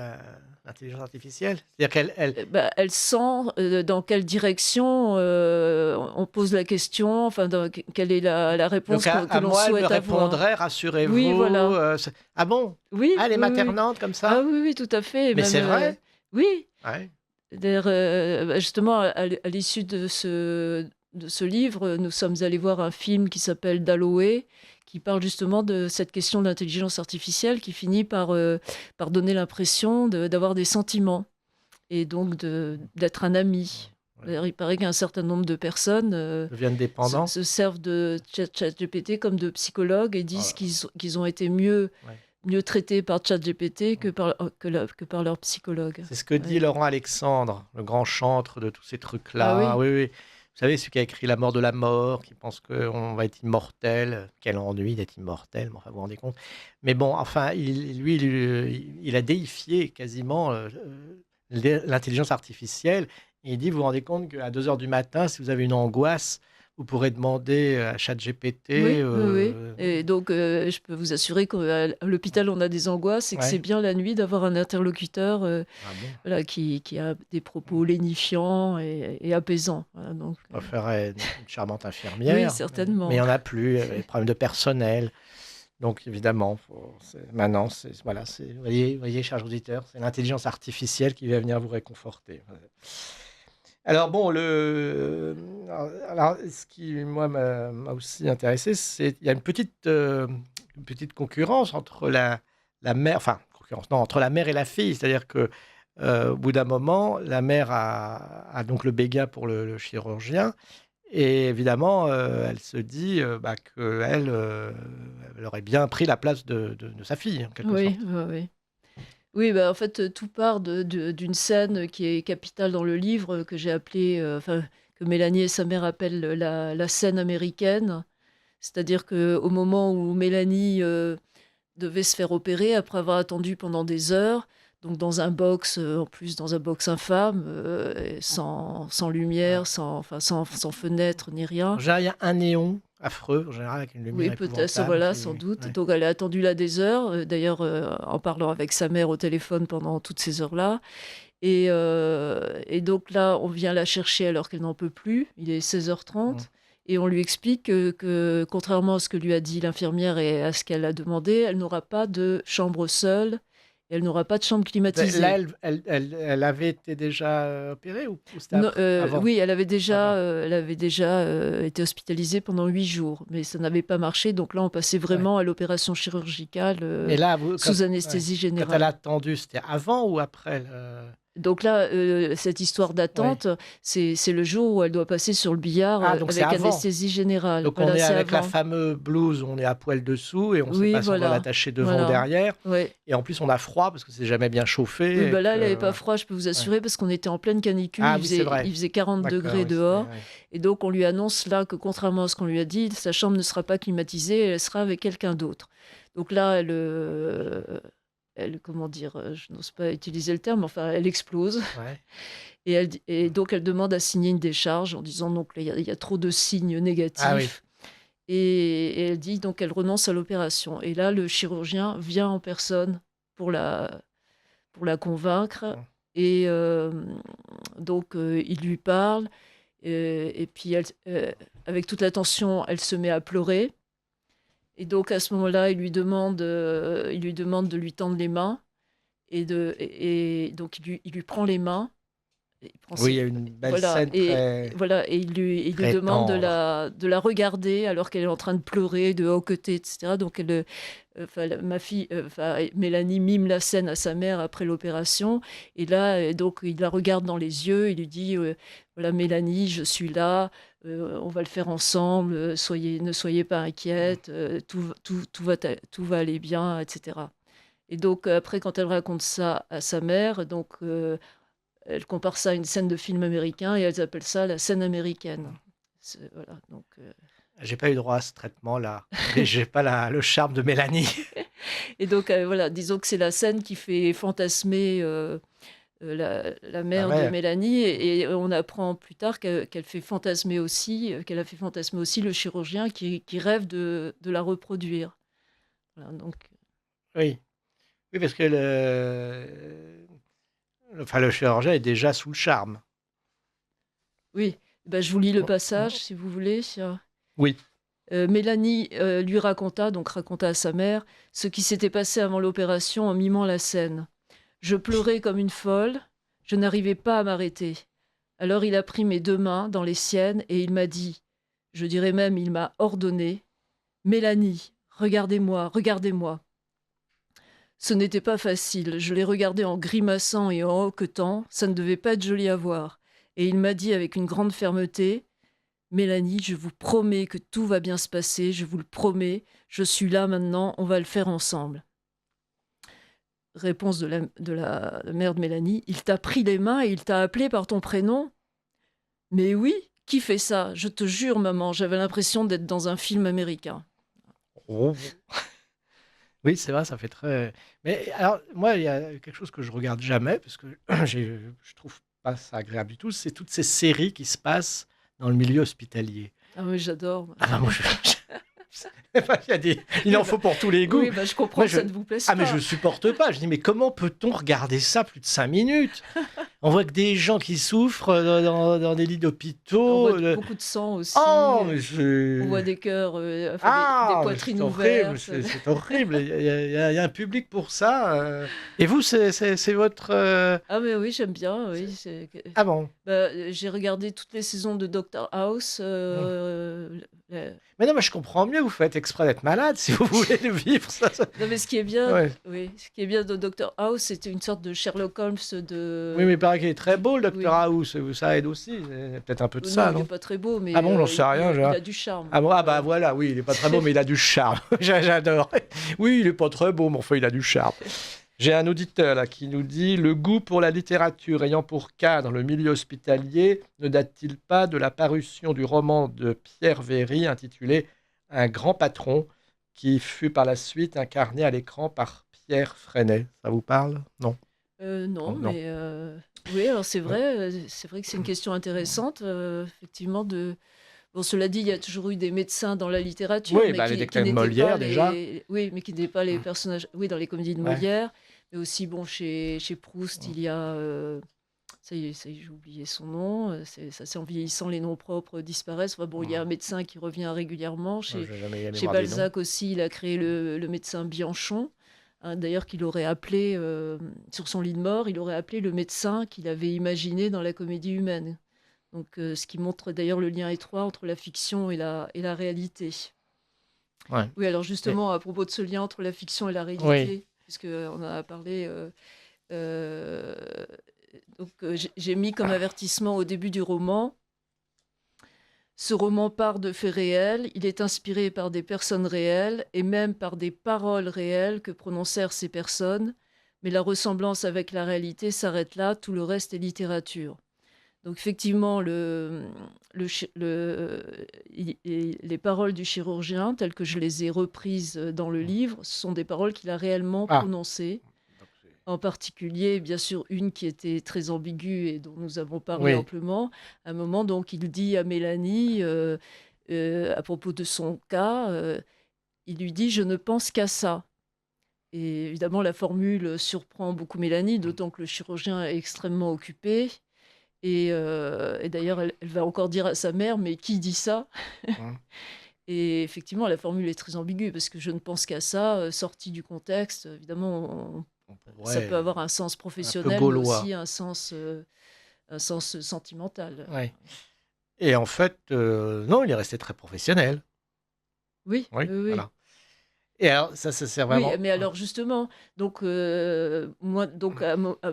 l'intelligence artificielle. C'est-à-dire bah, elle sent dans quelle direction on pose la question, enfin, quelle est la réponse donc que à l'on moi, elle me souhaite avoir. répondrait, Oui, rassurez-vous. voilà. Ah bon? Oui, Ah, elle est oui, oui. maternante comme Ah ça? oui, oui, tout à fait. Et Mais même, c'est vrai? oui. Ouais. D'ailleurs, bah, justement, à l'issue de ce livre, nous sommes allés voir un film qui s'appelle Dalloway, qui parle justement de cette question de l'intelligence artificielle qui finit par donner l'impression d'avoir des sentiments et donc d'être un ami. Ouais. D'ailleurs, il paraît qu'un certain nombre de personnes Deviennent dépendants. se servent de ChatGPT comme de psychologues et disent qu'ils ont été mieux Ouais. traités par ChatGPT que par leur psychologue. C'est ce que dit Ouais. Laurent Alexandre, le grand chantre de tous ces Ah trucs-là. oui, Oui, oui. Vous savez, celui qui a écrit La mort de la mort, qui pense qu'on va être immortel. Quel ennui d'être immortel, mais enfin, vous vous rendez compte. Mais bon, enfin, il a déifié quasiment l'intelligence artificielle. Et il dit, vous vous rendez compte qu'à 2 heures du matin, si vous avez une angoisse, vous pourrez demander à ChatGPT. oui, oui, oui. Et donc, je peux vous assurer qu'à l'hôpital, on a des angoisses et que c'est Ouais. bien la nuit d'avoir un interlocuteur Ah bon? voilà, qui a des propos lénifiants et apaisants. Voilà, donc, On ferait une charmante oui, infirmière, mais il certainement. n'y en a plus, les problèmes de personnel. Donc évidemment, maintenant, voilà, vous voyez, chers auditeurs, c'est l'intelligence artificielle qui va venir vous réconforter. Alors bon, alors, ce qui, moi, m'a aussi intéressé, c'est il y a une petite concurrence entre la mère, enfin, concurrence, non, entre la mère et la fille. C'est-à-dire que au bout d'un moment, la mère a donc le béguin pour le chirurgien. Et évidemment, elle se dit qu'elle elle aurait bien pris la place de sa fille, en quelque Oui, sorte. oui, oui. Oui, bah, en fait, tout part d'une scène qui est capitale dans le livre, que j'ai appelée, enfin, que Mélanie et sa mère appellent la scène américaine. C'est-à-dire qu'au moment où Mélanie devait se faire opérer, après avoir attendu pendant des heures, donc dans un box, en plus dans un box infâme, et sans lumière, sans fenêtre ni rien. En général, il y a un néon affreux, en général, avec une Oui, lumière peut-être, ça, épouvantable voilà, qui sans doute. ouais. Donc elle a attendu là des heures, d'ailleurs, en parlant avec sa mère au téléphone pendant toutes ces heures-là. Et donc là, on vient la chercher alors qu'elle n'en peut plus. Il est 16h30. Mmh. Et on lui explique que, contrairement à ce que lui a dit l'infirmière et à ce qu'elle a demandé, elle n'aura pas de chambre seule. Et elle n'aura pas de chambre Là, climatisée. elle avait été déjà opérée ou c'était Non, avant? oui, elle avait Avant. déjà été hospitalisée pendant 8 jours, mais ça n'avait pas marché. Donc là, on passait Ouais. vraiment à l'opération chirurgicale Mais là, sous ouais. anesthésie Quand elle générale. a attendu, c'était avant ou après Donc là, cette histoire Ouais. d'attente, c'est le jour où elle doit passer sur le billard Ah, donc c'est avec avant. anesthésie générale. Donc on Voilà, est c'est avec la avant. fameuse blouse où on est à poil dessous et on ne sait Oui, pas si on doit voilà. l'attacher devant ou Voilà. derrière. Ouais. Et en plus, on a froid parce que c'est jamais bien chauffé. Oui, et bah là, elle que, n'avait pas voilà. froid, je peux vous Ouais. assurer, parce qu'on était en pleine canicule, Ah oui, c'est vrai. il faisait 40 D'accord, degrés oui, dehors. ouais. Et donc, on lui annonce là que, contrairement à ce qu'on lui a dit, sa chambre ne sera pas climatisée, elle sera avec quelqu'un d'autre. Donc là, comment dire, je n'ose pas utiliser le terme, enfin, elle explose. Ouais. Et donc, elle demande à signer une décharge en disant donc il y a trop de signes négatifs. Ah oui. Et elle dit donc qu'elle renonce à l'opération. Et là, le chirurgien vient en personne pour la convaincre. Mmh. Et donc, il lui parle, et puis avec toute l'attention, elle se met à pleurer. Et donc, à ce moment-là, il lui demande de lui tendre les mains. Et donc, il lui prend les mains. Il prend Oui, il y ses- a une belle voilà, scène très, voilà, et il lui très demande tendre. de la regarder alors qu'elle est en train de pleurer, de hoqueter, etc. Donc, ma fille, Mélanie mime la scène à sa mère après l'opération. Et là, donc, il la regarde dans les yeux. Il lui dit, voilà, Mélanie, je suis là. On va le faire ensemble. Ne soyez pas inquiète. Tout va aller bien, etc. Et donc, après, quand elle raconte ça à sa mère, donc, elle compare ça à une scène de film américain et elles appellent ça la scène américaine. Voilà, donc, J'ai pas eu droit à ce traitement-là. J'ai pas le charme de Mélanie. et donc, voilà, disons que c'est la scène qui fait fantasmer la Ah mère de ouais. Mélanie, et on apprend plus tard qu'elle fait fantasmer aussi, qu'elle a fait fantasmer aussi le chirurgien qui rêve de la reproduire. Voilà, donc, Oui. Oui, parce que enfin, le chirurgien est déjà sous le charme. oui, ben, je vous lis le Oh, passage oh. si vous voulez. Oui. Mélanie lui raconta à sa mère, ce qui s'était passé avant l'opération en mimant la scène. Je pleurais comme une folle, je n'arrivais pas à m'arrêter. Alors il a pris mes deux mains dans les siennes et il m'a dit, je dirais même il m'a ordonné, Mélanie, regardez-moi, regardez-moi. Ce n'était pas facile, je l'ai regardé en grimaçant et en hoquetant, ça ne devait pas être joli à voir. Et il m'a dit avec une grande fermeté, Mélanie, je vous promets que tout va bien se passer, je vous le promets, je suis là maintenant, on va le faire ensemble. Réponse de la mère de Mélanie, il t'a pris les mains et il t'a appelé par ton prénom? Mais oui, qui fait ça? Je te jure, maman, j'avais l'impression d'être dans un film américain. Oh. Oui, c'est vrai, ça fait très. Mais alors, moi, il y a quelque chose que je regarde jamais, parce que je trouve pas ça agréable du tout, c'est toutes ces séries qui se passent dans le milieu hospitalier. Ah oui, j'adore. Ah bah moi, enfin, il en faut pour tous les goûts. Oui, bah, je comprends Moi, que ça ne vous plaise Ah, mais pas. je supporte pas. Je dis, mais comment peut-on regarder ça plus de 5 minutes? On voit que des gens qui souffrent dans des lits On d'hôpitaux. voit beaucoup de sang aussi. Oh, mais On voit c'est... des cœurs, enfin des Ah, mais poitrines c'est horrible, ouvertes. c'est horrible. Il y a un public pour ça. Et vous, c'est votre... Ah mais oui, j'aime bien, oui. Ah bon? Bah, j'ai regardé toutes les saisons de Doctor House. Hmm. Le- Mais non, mais je comprends mieux. Vous faites exprès d'être malade si vous voulez le vivre. Non, mais ce qui est bien, Ouais. oui, ce qui est bien de Doctor House, c'était une sorte de Sherlock Holmes Oui, mais il paraît qu'il est très beau, le Oui. Docteur House. Ça aide aussi. C'est peut-être un peu de ça, Non, il n'est non? pas très beau, mais Ah bon, j'en sais rien. il a du charme. Ah, bon, ah bah voilà, oui, il est pas très beau, mais il a du charme. J'adore. Oui, il est pas très beau, mais enfin, il a du charme. J'ai un auditeur là qui nous dit: le goût pour la littérature ayant pour cadre le milieu hospitalier ne date-t-il pas de la parution du roman de Pierre Véry intitulé Un grand patron, qui fut par la suite incarné à l'écran par Pierre Freinet? Ça vous parle? Non. Non, Oh, non. mais oui, alors Ouais. c'est vrai que c'est une question intéressante, effectivement. Bon, cela dit, il y a toujours eu des médecins dans la littérature, Oui, mais bah, les qui déclins de n'étaient pas Molière déjà. oui, mais qui n'étaient pas les personnages. Oui, dans les comédies de Ouais. Molière, mais aussi, bon, chez Proust, il y a, ça y est, j'ai oublié son nom. Ça, c'est en vieillissant, les noms propres disparaissent. Enfin, bon, il y a un médecin qui revient régulièrement. Je n'ai jamais la Chez mémoire des noms. Balzac aussi, il a créé le médecin Bianchon. Hein, d'ailleurs, qu'il aurait appelé, sur son lit de mort, il aurait appelé le médecin qu'il avait imaginé dans la comédie humaine. Donc, ce qui montre d'ailleurs le lien étroit entre la fiction et la réalité. Ouais. Oui, alors Mais- justement, à propos de ce lien entre la fiction et la Oui. réalité, puisqu'on en a parlé, euh, donc, j'ai mis comme avertissement au début du roman, ce roman part de faits réels, il est inspiré par des personnes réelles et même par des paroles réelles que prononcèrent ces personnes, mais la ressemblance avec la réalité s'arrête là, tout le reste est littérature. Donc effectivement, les paroles du chirurgien, telles que je les ai reprises dans le livre, ce sont des paroles qu'il a réellement Ah. prononcées. En particulier, bien sûr, une qui était très ambiguë et dont nous avons parlé Oui. amplement. À un moment, donc, il dit à Mélanie, à propos de son cas, il lui dit « Je ne pense qu'à ça ». Et évidemment, la formule surprend beaucoup Mélanie, d'autant que le chirurgien est extrêmement occupé. Et d'ailleurs, elle va encore dire à sa mère, mais qui dit ça? Mmh. Et effectivement, la formule est très ambiguë, parce que je ne pense qu'à ça, sorti du contexte. Évidemment, ça peut Ouais, avoir un sens un peu professionnel, mais gaulois. aussi un sens sentimental. Ouais. Et en fait, non, il est resté très professionnel. Oui, Oui, oui, oui. voilà. Et alors, ça sert Oui, vraiment. mais alors justement, donc moi, donc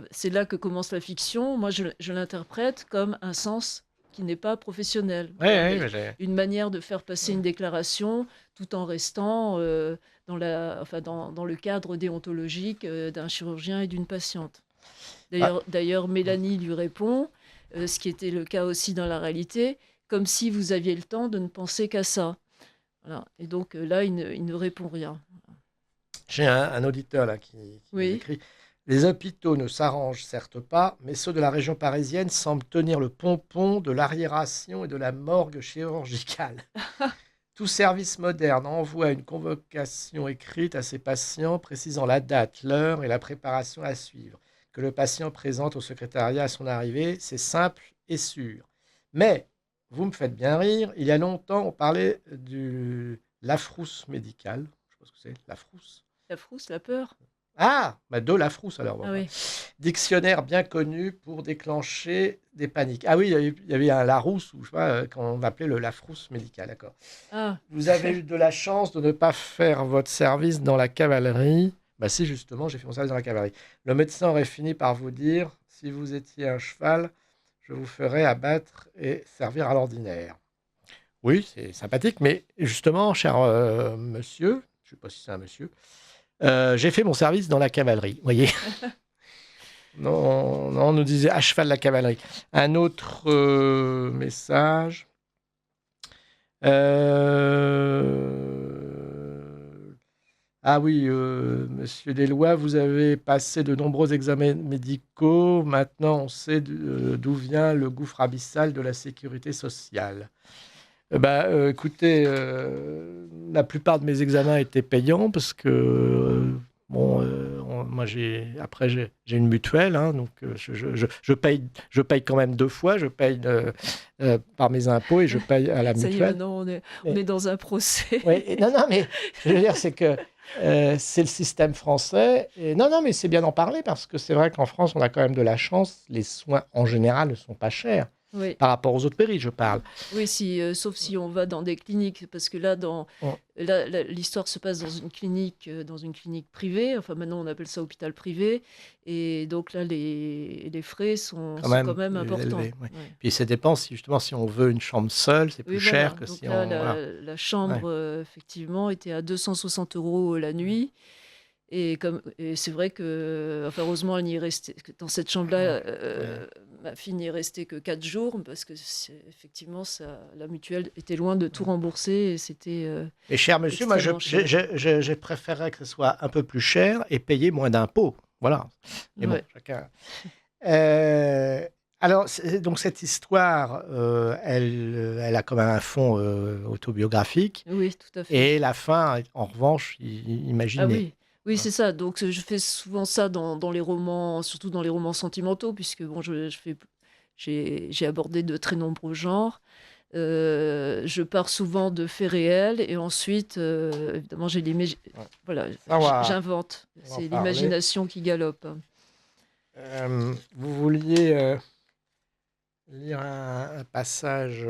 c'est là que commence la fiction. Moi, je l'interprète comme un sens qui n'est pas professionnel. Oui, Voilà, oui, mais mais j'ai. une manière de faire passer une déclaration tout en restant dans le cadre déontologique d'un chirurgien et d'une patiente. Ah, D'ailleurs, Mélanie lui répond, ce qui était le cas aussi dans la réalité, comme si vous aviez le temps de ne penser qu'à ça. Voilà. Et donc là, il ne répond rien. j'ai un auditeur là qui nous Oui. écrit. Les hôpitaux ne s'arrangent certes pas, mais ceux de la région parisienne semblent tenir le pompon de l'arriération et de la morgue chirurgicale. Tout service moderne envoie une convocation écrite à ses patients précisant la date, l'heure et la préparation à suivre, que le patient présente au secrétariat à son arrivée. C'est simple et sûr. Mais, vous me faites bien rire, il y a longtemps, on parlait du Lafrousse médicale. Je sais pas ce que c'est, Lafrousse. La frousse, la peur? Ah, bah de Lafrousse alors. Bon, Ah bah. oui. Dictionnaire bien connu pour déclencher des paniques. Ah oui, il y avait un Larousse, ou je sais pas, qu'on appelait le Lafrousse médical, d'accord. Ah, Vous avez eu de la chance de ne pas faire votre service dans la cavalerie. Bah si, justement, j'ai fait mon service dans la cavalerie. Le médecin aurait fini par vous dire, si vous étiez un cheval, je vous ferais abattre et servir à l'ordinaire. Oui, c'est sympathique, mais justement, cher monsieur, je ne sais pas si c'est un monsieur, j'ai fait mon service dans la cavalerie, vous voyez. Non, non, on nous disait à cheval la cavalerie. Un autre message. Ah oui, monsieur Deslois, vous avez passé de nombreux examens médicaux. Maintenant, on sait d'où vient le gouffre abyssal de la sécurité sociale. Écoutez, la plupart de mes examens étaient payants parce que, bon, moi, j'ai une mutuelle, hein, donc je paye quand même deux fois. Je paye par mes impôts et je paye à la ça y est, mutuelle. maintenant on Mais, est dans un procès. ouais, non, non, mais ce que je veux dire, c'est que c'est le système français. Et non, non, mais c'est bien d'en parler parce que c'est vrai qu'en France, on a quand même de la chance. Les soins, en général, ne sont pas chers. Oui. Par rapport aux autres pays, je parle. Oui, sauf si on va dans des cliniques, parce que On- l'histoire se passe dans une clinique privée. Enfin, maintenant, on appelle ça hôpital privé. Et donc là, les frais Quand sont même quand même plus importants. élevé. Ouais. Ouais. Puis ça dépend si justement si on veut une chambre seule, c'est Oui, plus voilà. cher que Donc si là, on voilà. la Ouais. chambre, effectivement, était à 260 € la nuit. Et c'est vrai que, enfin, heureusement, elle n'y est restée. Dans cette chambre-là, Ouais. ma fille n'y est restée que 4 jours parce que, effectivement, la mutuelle était loin de tout rembourser et c'était Et cher monsieur, moi extrêmement cher. je préférerais que ce soit un peu plus cher et payer moins d'impôts. Voilà. Mais bon, Ouais. chacun. Euh, alors, donc cette histoire, elle a quand même un fond autobiographique. Oui, tout à fait. Et la fin, en revanche, Ah imaginez. oui, oui, Hein. c'est ça. Donc, je fais souvent ça dans les romans, surtout dans les romans sentimentaux, puisque bon, j'ai abordé de très nombreux genres. Je pars souvent de faits réels et ensuite, évidemment, Ouais. voilà, Ça, j'invente. on va en C'est parler. l'imagination qui galope. Vous vouliez lire un passage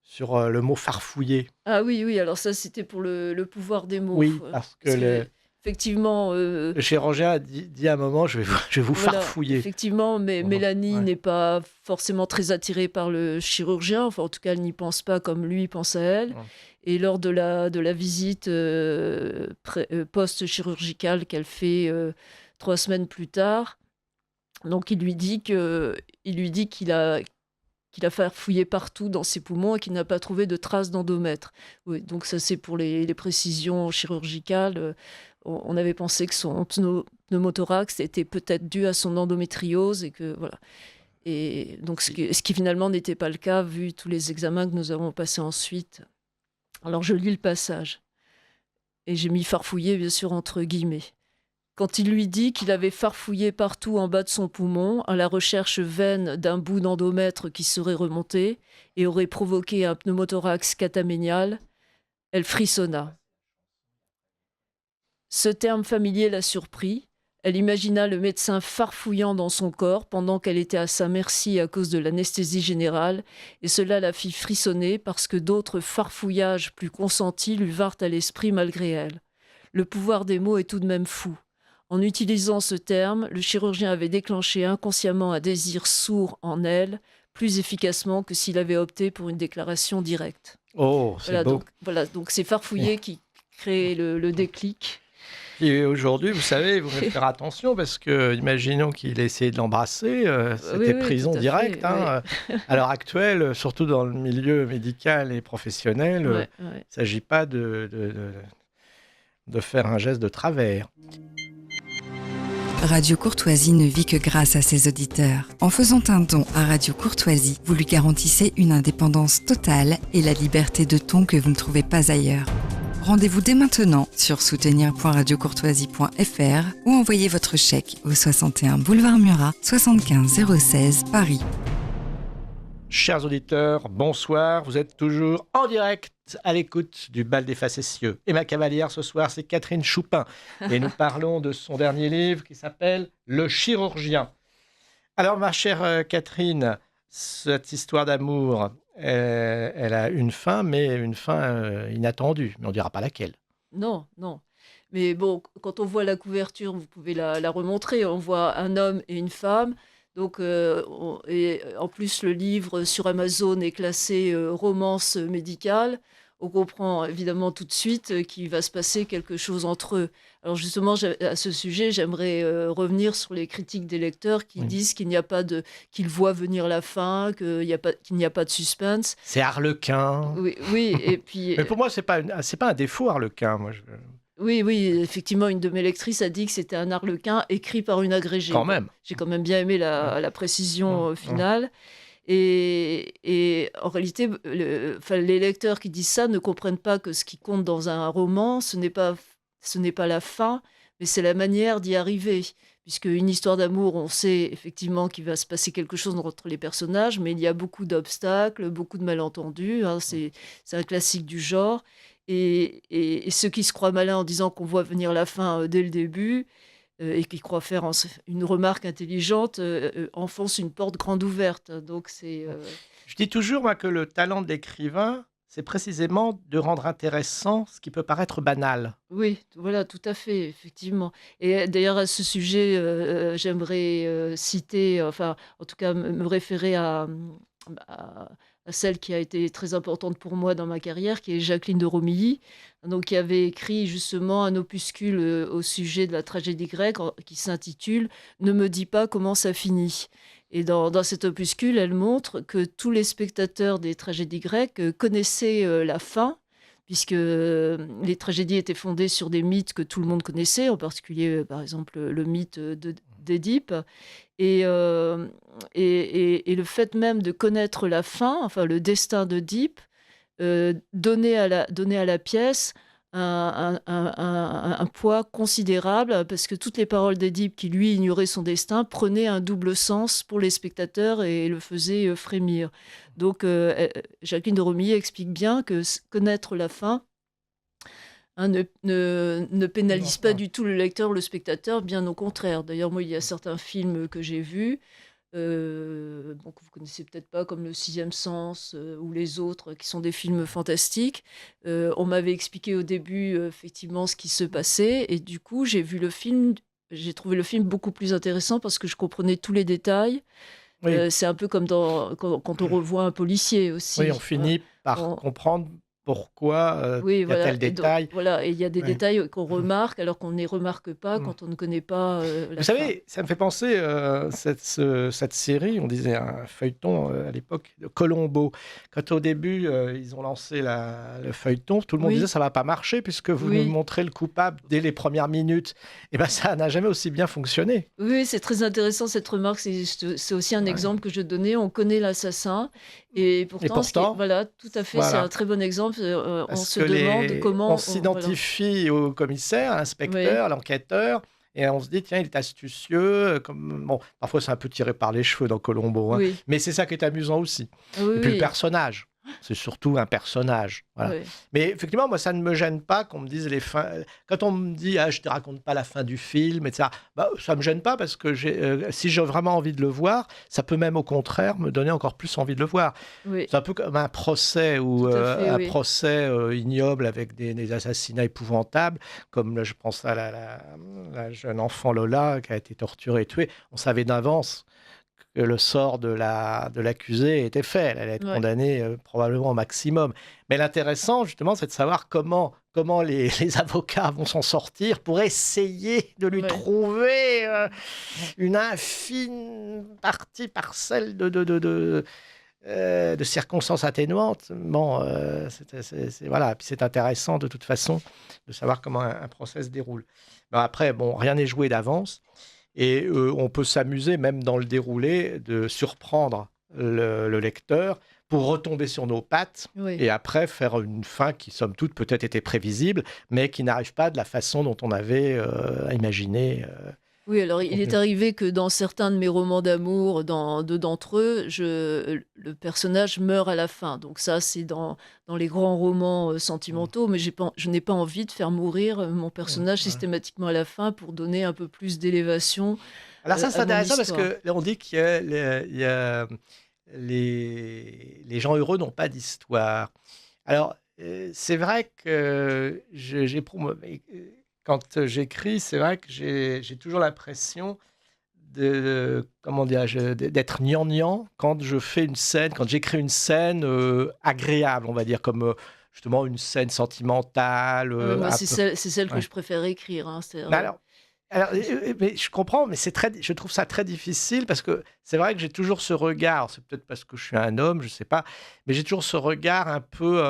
sur le mot farfouiller. Ah oui, oui, alors ça, c'était pour le pouvoir des mots. Oui, parce que Parce que, effectivement, le chirurgien a dit à un moment, je vais vous voilà, farfouiller. effectivement, mais Bon, Mélanie ouais. n'est pas forcément très attirée par le chirurgien. Enfin, en tout cas, elle n'y pense pas comme lui pense à elle. Ouais. Et lors de la visite post-chirurgicale qu'elle fait 3 semaines plus tard, donc il lui dit qu'il a farfouillé partout dans ses poumons et qu'il n'a pas trouvé de traces d'endomètre. Oui, donc ça, c'est pour les précisions chirurgicales. On avait pensé que son pneumothorax était peut-être dû à son endométriose et que voilà. Et donc ce qui finalement n'était pas le cas vu tous les examens que nous avons passés ensuite. Alors je lis le passage. Et j'ai mis farfouiller, bien sûr, entre guillemets. Quand il lui dit qu'il avait farfouillé partout en bas de son poumon, à la recherche vaine d'un bout d'endomètre qui serait remonté et aurait provoqué un pneumothorax cataménial, elle frissonna. Ce terme familier la surprit. Elle imagina le médecin farfouillant dans son corps pendant qu'elle était à sa merci à cause de l'anesthésie générale, et cela la fit frissonner parce que d'autres farfouillages plus consentis lui vinrent à l'esprit malgré elle. Le pouvoir des mots est tout de même fou. En utilisant ce terme, le chirurgien avait déclenché inconsciemment un désir sourd en elle, plus efficacement que s'il avait opté pour une déclaration directe. Oh, c'est beau. Donc c'est farfouiller qui crée le déclic. Et aujourd'hui, vous savez, vous devez faire attention parce que, imaginons qu'il ait essayé de l'embrasser, c'était prison directe. Hein. À l'heure actuelle, surtout dans le milieu médical et professionnel, il ne s'agit pas de faire un geste de travers. Radio Courtoisie ne vit que grâce à ses auditeurs. En faisant un don à Radio Courtoisie, vous lui garantissez une indépendance totale et la liberté de ton que vous ne trouvez pas ailleurs. Rendez-vous dès maintenant sur soutenir.radiocourtoisie.fr ou envoyez votre chèque au 61 boulevard Murat, 75 016 Paris. Chers auditeurs, bonsoir. Vous êtes toujours en direct à l'écoute du Bal des Facétieux. Et ma cavalière ce soir, c'est Catherine Choupin. Et nous parlons de son dernier livre qui s'appelle Le chirurgien. Alors, ma chère Catherine, cette histoire d'amour, elle a une fin, mais une fin inattendue. Mais on ne dira pas laquelle. Non. Mais bon, quand on voit la couverture, vous pouvez la remontrer. On voit un homme et une femme. Donc, et en plus, le livre sur Amazon est classé romance médicale. On comprend évidemment tout de suite qu'il va se passer quelque chose entre eux. Alors justement, à ce sujet, j'aimerais revenir sur les critiques des lecteurs qui disent qu'ils voient venir la fin, qu'il n'y a pas de suspense. C'est Harlequin. Oui, et puis. Mais pour moi, c'est pas un défaut, Harlequin. Moi, Oui, effectivement, une de mes lectrices a dit que c'était un Harlequin écrit par une agrégée. Quand même. J'ai quand même bien aimé la précision finale. Et en réalité, les lecteurs qui disent ça ne comprennent pas que ce qui compte dans un roman, ce n'est pas la fin, mais c'est la manière d'y arriver. Puisque une histoire d'amour, on sait effectivement qu'il va se passer quelque chose entre les personnages, mais il y a beaucoup d'obstacles, beaucoup de malentendus. Hein, c'est un classique du genre. Et ceux qui se croient malins en disant qu'on voit venir la fin dès le début et qui croient faire une remarque intelligente enfoncent une porte grande ouverte. Donc Je dis toujours moi, que le talent de l'écrivain, c'est précisément de rendre intéressant ce qui peut paraître banal. Oui, voilà, tout à fait, effectivement. Et d'ailleurs, à ce sujet, j'aimerais citer, enfin, en tout cas, me référer à celle qui a été très importante pour moi dans ma carrière, qui est Jacqueline de Romilly, donc, qui avait écrit justement un opuscule au sujet de la tragédie grecque qui s'intitule « Ne me dis pas comment ça finit ». Et dans cet opuscule, elle montre que tous les spectateurs des tragédies grecques connaissaient la fin, puisque les tragédies étaient fondées sur des mythes que tout le monde connaissait, en particulier, par exemple, le mythe d'Édipe. Et le fait même de connaître la fin, enfin le destin d'Œdipe, donnait à la pièce un poids considérable, parce que toutes les paroles d'Édipe qui, lui, ignorait son destin, prenaient un double sens pour les spectateurs et le faisaient frémir. Donc, Jacqueline de Romilly explique bien que connaître la fin ne pénalise pas du tout le lecteur, le spectateur, bien au contraire. D'ailleurs, moi, il y a certains films que j'ai vus, que vous connaissez peut-être pas, comme Le Sixième Sens ou les autres, qui sont des films fantastiques. On m'avait expliqué au début effectivement ce qui se passait, et du coup j'ai trouvé le film beaucoup plus intéressant parce que je comprenais tous les détails. Oui. C'est un peu comme quand on revoit un policier aussi. Oui, on finit par comprendre pourquoi oui, y a tel détail. Et il y a des détails qu'on remarque alors qu'on ne les remarque pas quand on ne connaît pas la Vous savez, ça me fait penser cette série, on disait un feuilleton à l'époque, de Colombo. Quand au début, ils ont lancé le feuilleton, tout le monde disait ça ne va pas marcher puisque vous nous montrez le coupable dès les premières minutes. Et bien ça n'a jamais aussi bien fonctionné. Oui, c'est très intéressant cette remarque. C'est aussi un exemple que je donnais. On connaît l'assassin. Et pourtant, voilà, tout à fait, c'est un très bon exemple. on Parce se que demande comment... on voilà. s'identifie au commissaire, à l'inspecteur, à l'enquêteur, et on se dit, tiens, il est astucieux. Bon, parfois, c'est un peu tiré par les cheveux dans Colombo, hein, Oui, mais c'est ça qui est amusant aussi. ah oui, Et puis le oui, personnage, c'est surtout un personnage. Voilà. oui. Mais effectivement, moi, ça ne me gêne pas qu'on me dise les fins. Quand on me dit, je ne te raconte pas la fin du film, etc., bah, ça ne me gêne pas parce que si j'ai vraiment envie de le voir, ça peut même au contraire me donner encore plus envie de le voir. Oui, C'est un peu comme un procès ou tout à fait, un oui. procès ignoble avec des assassinats épouvantables, comme là, je pense à la jeune enfant Lola qui a été torturée et tuée. On savait d'avance que le sort de l'accusée était fait. Elle allait être Ouais. condamnée probablement au maximum. Mais l'intéressant, justement, c'est de savoir comment les avocats vont s'en sortir pour essayer de lui Ouais. trouver une infime parcelle de circonstances atténuantes. Bon, voilà. Puis c'est intéressant de toute façon de savoir comment un procès se déroule. Ben après, bon, rien n'est joué d'avance. Et on peut s'amuser, même dans le déroulé, de surprendre le lecteur pour retomber sur nos pattes Oui. et après faire une fin qui, somme toute, peut-être était prévisible, mais qui n'arrive pas de la façon dont on avait imaginé. Oui, alors il est arrivé que dans certains de mes romans d'amour, dans deux d'entre eux, le personnage meurt à la fin. Donc ça, c'est dans les grands romans sentimentaux, mais je n'ai pas envie de faire mourir mon personnage Voilà. systématiquement à la fin pour donner un peu plus d'élévation Alors ça, c'est à mon intéressant parce histoire. que là, on dit qu'il y a les gens heureux n'ont pas d'histoire. Alors, c'est vrai que quand j'écris, c'est vrai que j'ai toujours l'impression comment dirais-je, d'être gnangnan quand je fais une scène, quand j'écris une scène agréable, on va dire, comme justement une scène sentimentale. Moi, Un c'est peu... celle que Ouais. je préfère écrire, hein, c'est Mais vrai. mais je comprends, mais je trouve ça très difficile parce que c'est vrai que j'ai toujours ce regard, c'est peut-être parce que je suis un homme, je sais pas, mais j'ai toujours ce regard un peu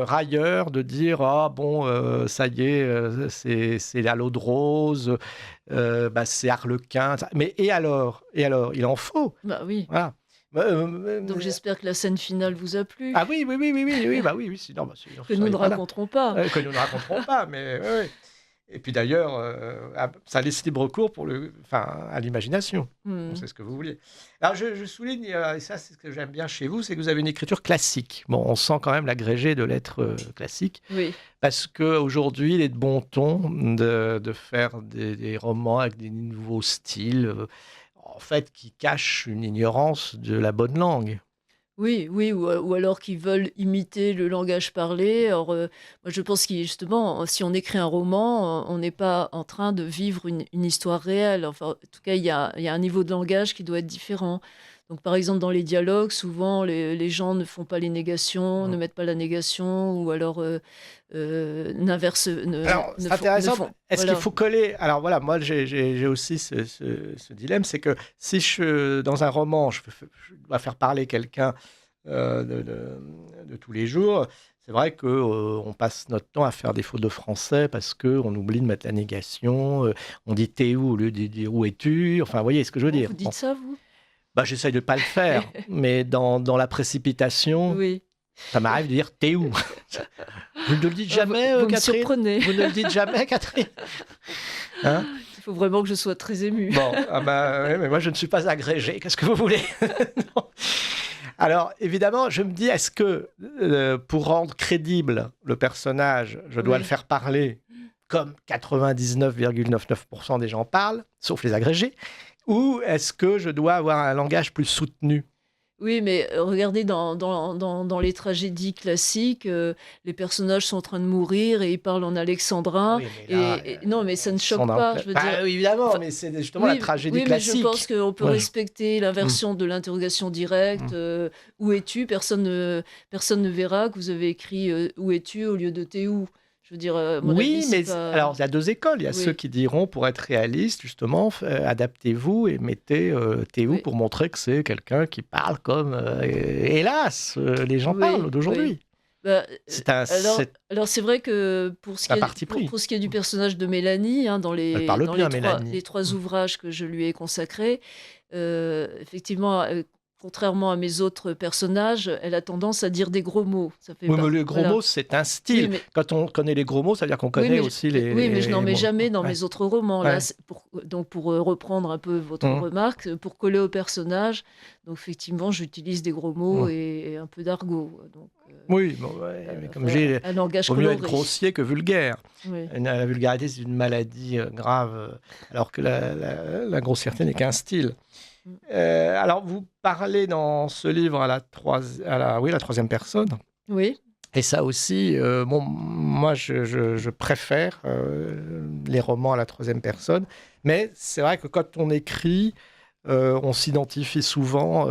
railleur de dire ah bon ça y est c'est la l'eau de rose, bah, c'est Harlequin, mais et alors il en faut, Bah oui. voilà. Donc j'espère que la scène finale vous a plu, Ah oui, bah oui, sinon, bah, sinon que je nous serais ne pas là. raconterons pas. Que nous ne raconterons pas, mais oui, oui. Et puis d'ailleurs, ça laisse libre cours à l'imagination. On Hmm. sait ce que vous vouliez. Alors je souligne, et ça c'est ce que j'aime bien chez vous, c'est que vous avez une écriture classique. Bon, on sent quand même l'agrégé de lettres classiques, Oui. parce qu'aujourd'hui, il est de bon ton de faire des romans avec des nouveaux styles, en fait, qui cachent une ignorance de la bonne langue. Oui, oui, ou alors qu'ils veulent imiter le langage parlé. Alors, moi, je pense que justement, si on écrit un roman, on n'est pas en train de vivre une histoire réelle. Enfin, en tout cas, il y a un niveau de langage qui doit être différent. Donc, par exemple, dans les dialogues, souvent, les gens ne font pas les négations, ne Mm. mettent pas la négation, ou alors n'inversent, Alors, ne c'est font, intéressant. Est-ce qu'il voilà. faut coller? Alors voilà, moi j'ai aussi ce dilemme, c'est que si dans un roman, je dois faire parler quelqu'un de tous les jours, c'est vrai que on passe notre temps à faire des fautes de français parce que on oublie de mettre la négation, on dit t'es où au lieu de dire où es-tu. Enfin, vous voyez ce que je veux Oh, dire. vous Bon, dites ça, vous? bah, j'essaye de ne pas le faire, mais dans la précipitation, Oui. ça m'arrive de dire t'es où. Vous ne le dites Ah, jamais, vous me Catherine? surprenez. Vous ne le dites jamais, Catherine? Hein? Il faut vraiment que je sois très émue. Bon, ah bah, ouais, mais moi je ne suis pas agrégé, qu'est-ce que vous voulez? Non. Alors évidemment, je me dis, est-ce que pour rendre crédible le personnage, je dois Oui. le faire parler comme 99,99% des gens parlent, sauf les agrégés, ou est-ce que je dois avoir un langage plus soutenu? Oui, mais regardez dans les tragédies classiques, les personnages sont en train de mourir et ils parlent en alexandrin. Oui, mais là, Non, mais ça ne choque Sandra pas, Pla- je veux Bah, dire. oui, évidemment, Enfin, mais c'est justement la tragédie oui, mais je classique. pense qu'on peut Ouais. respecter l'inversion de l'interrogation directe. Où es-tu? Personne ne verra que vous avez écrit où es-tu au lieu de t'es où. Je veux dire, à mon Oui, avis, c'est mais pas... alors il y a deux écoles. Il y a Oui. ceux qui diront, pour être réaliste, justement, adaptez-vous et mettez Théo Oui. pour montrer que c'est quelqu'un qui parle comme, hélas, les gens Oui, parlent d'aujourd'hui. oui. Bah, alors c'est vrai que pour ce un qui est, parti pris. pour ce qui est du personnage de Mélanie, hein, dans Elle parle bien, les Mélanie. trois ouvrages que je lui ai consacrés, effectivement, contrairement à mes autres personnages, elle a tendance à dire des gros mots. Ça fait Oui, pas- mais les gros voilà. mots, c'est un style. Oui, mais- Quand on connaît les gros mots, ça veut dire qu'on Oui, connaît mais, aussi les mais je n'en mets mots. jamais dans Ouais. mes autres romans. Là, Ouais. donc pour reprendre un peu votre Mhm. remarque, pour coller au personnage, donc effectivement, j'utilise des gros mots Mhm. et un peu d'argot. Donc, Oui, bon, ouais, mais comme enfin, j'ai, un langage vaut mieux être coloré. grossier que vulgaire. Oui. La vulgarité, c'est une maladie grave, alors que la grossièreté n'est qu'un style. Mm. Alors, vous parlez dans ce livre à la troisième personne. Oui. Et ça aussi, moi, je préfère les romans à la troisième personne. Mais c'est vrai que quand on écrit, on s'identifie souvent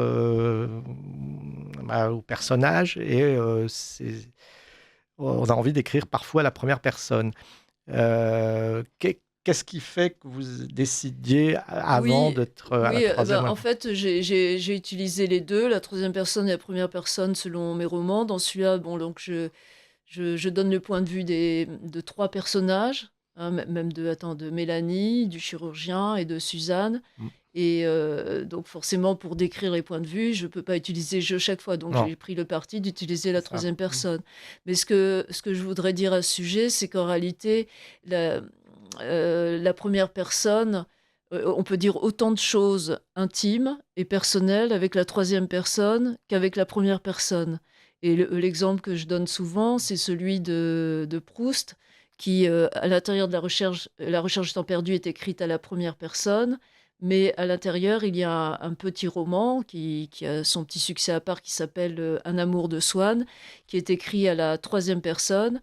au personnage et on a envie d'écrire parfois à la première personne. Qu'est-ce qui fait que vous décidiez avant Oui, d'être à la oui, troisième? en fait, j'ai utilisé les deux, la troisième personne et la première personne selon mes romans. Dans celui-là, bon, donc je donne le point de vue de trois personnages, hein, même de Mélanie, du chirurgien et de Suzanne. Mm. Et donc forcément, pour décrire les points de vue, je ne peux pas utiliser je chaque fois. Donc Non. j'ai pris le parti d'utiliser la C'est ça. troisième personne. Mais ce que je voudrais dire à ce sujet, c'est qu'en réalité, la première personne, on peut dire autant de choses intimes et personnelles avec la troisième personne qu'avec la première personne. Et l'exemple que je donne souvent, c'est celui de Proust, qui, à l'intérieur de la recherche du temps perdu est écrite à la première personne, mais à l'intérieur, il y a un petit roman qui a son petit succès à part, qui s'appelle Un amour de Swann, qui est écrit à la troisième personne.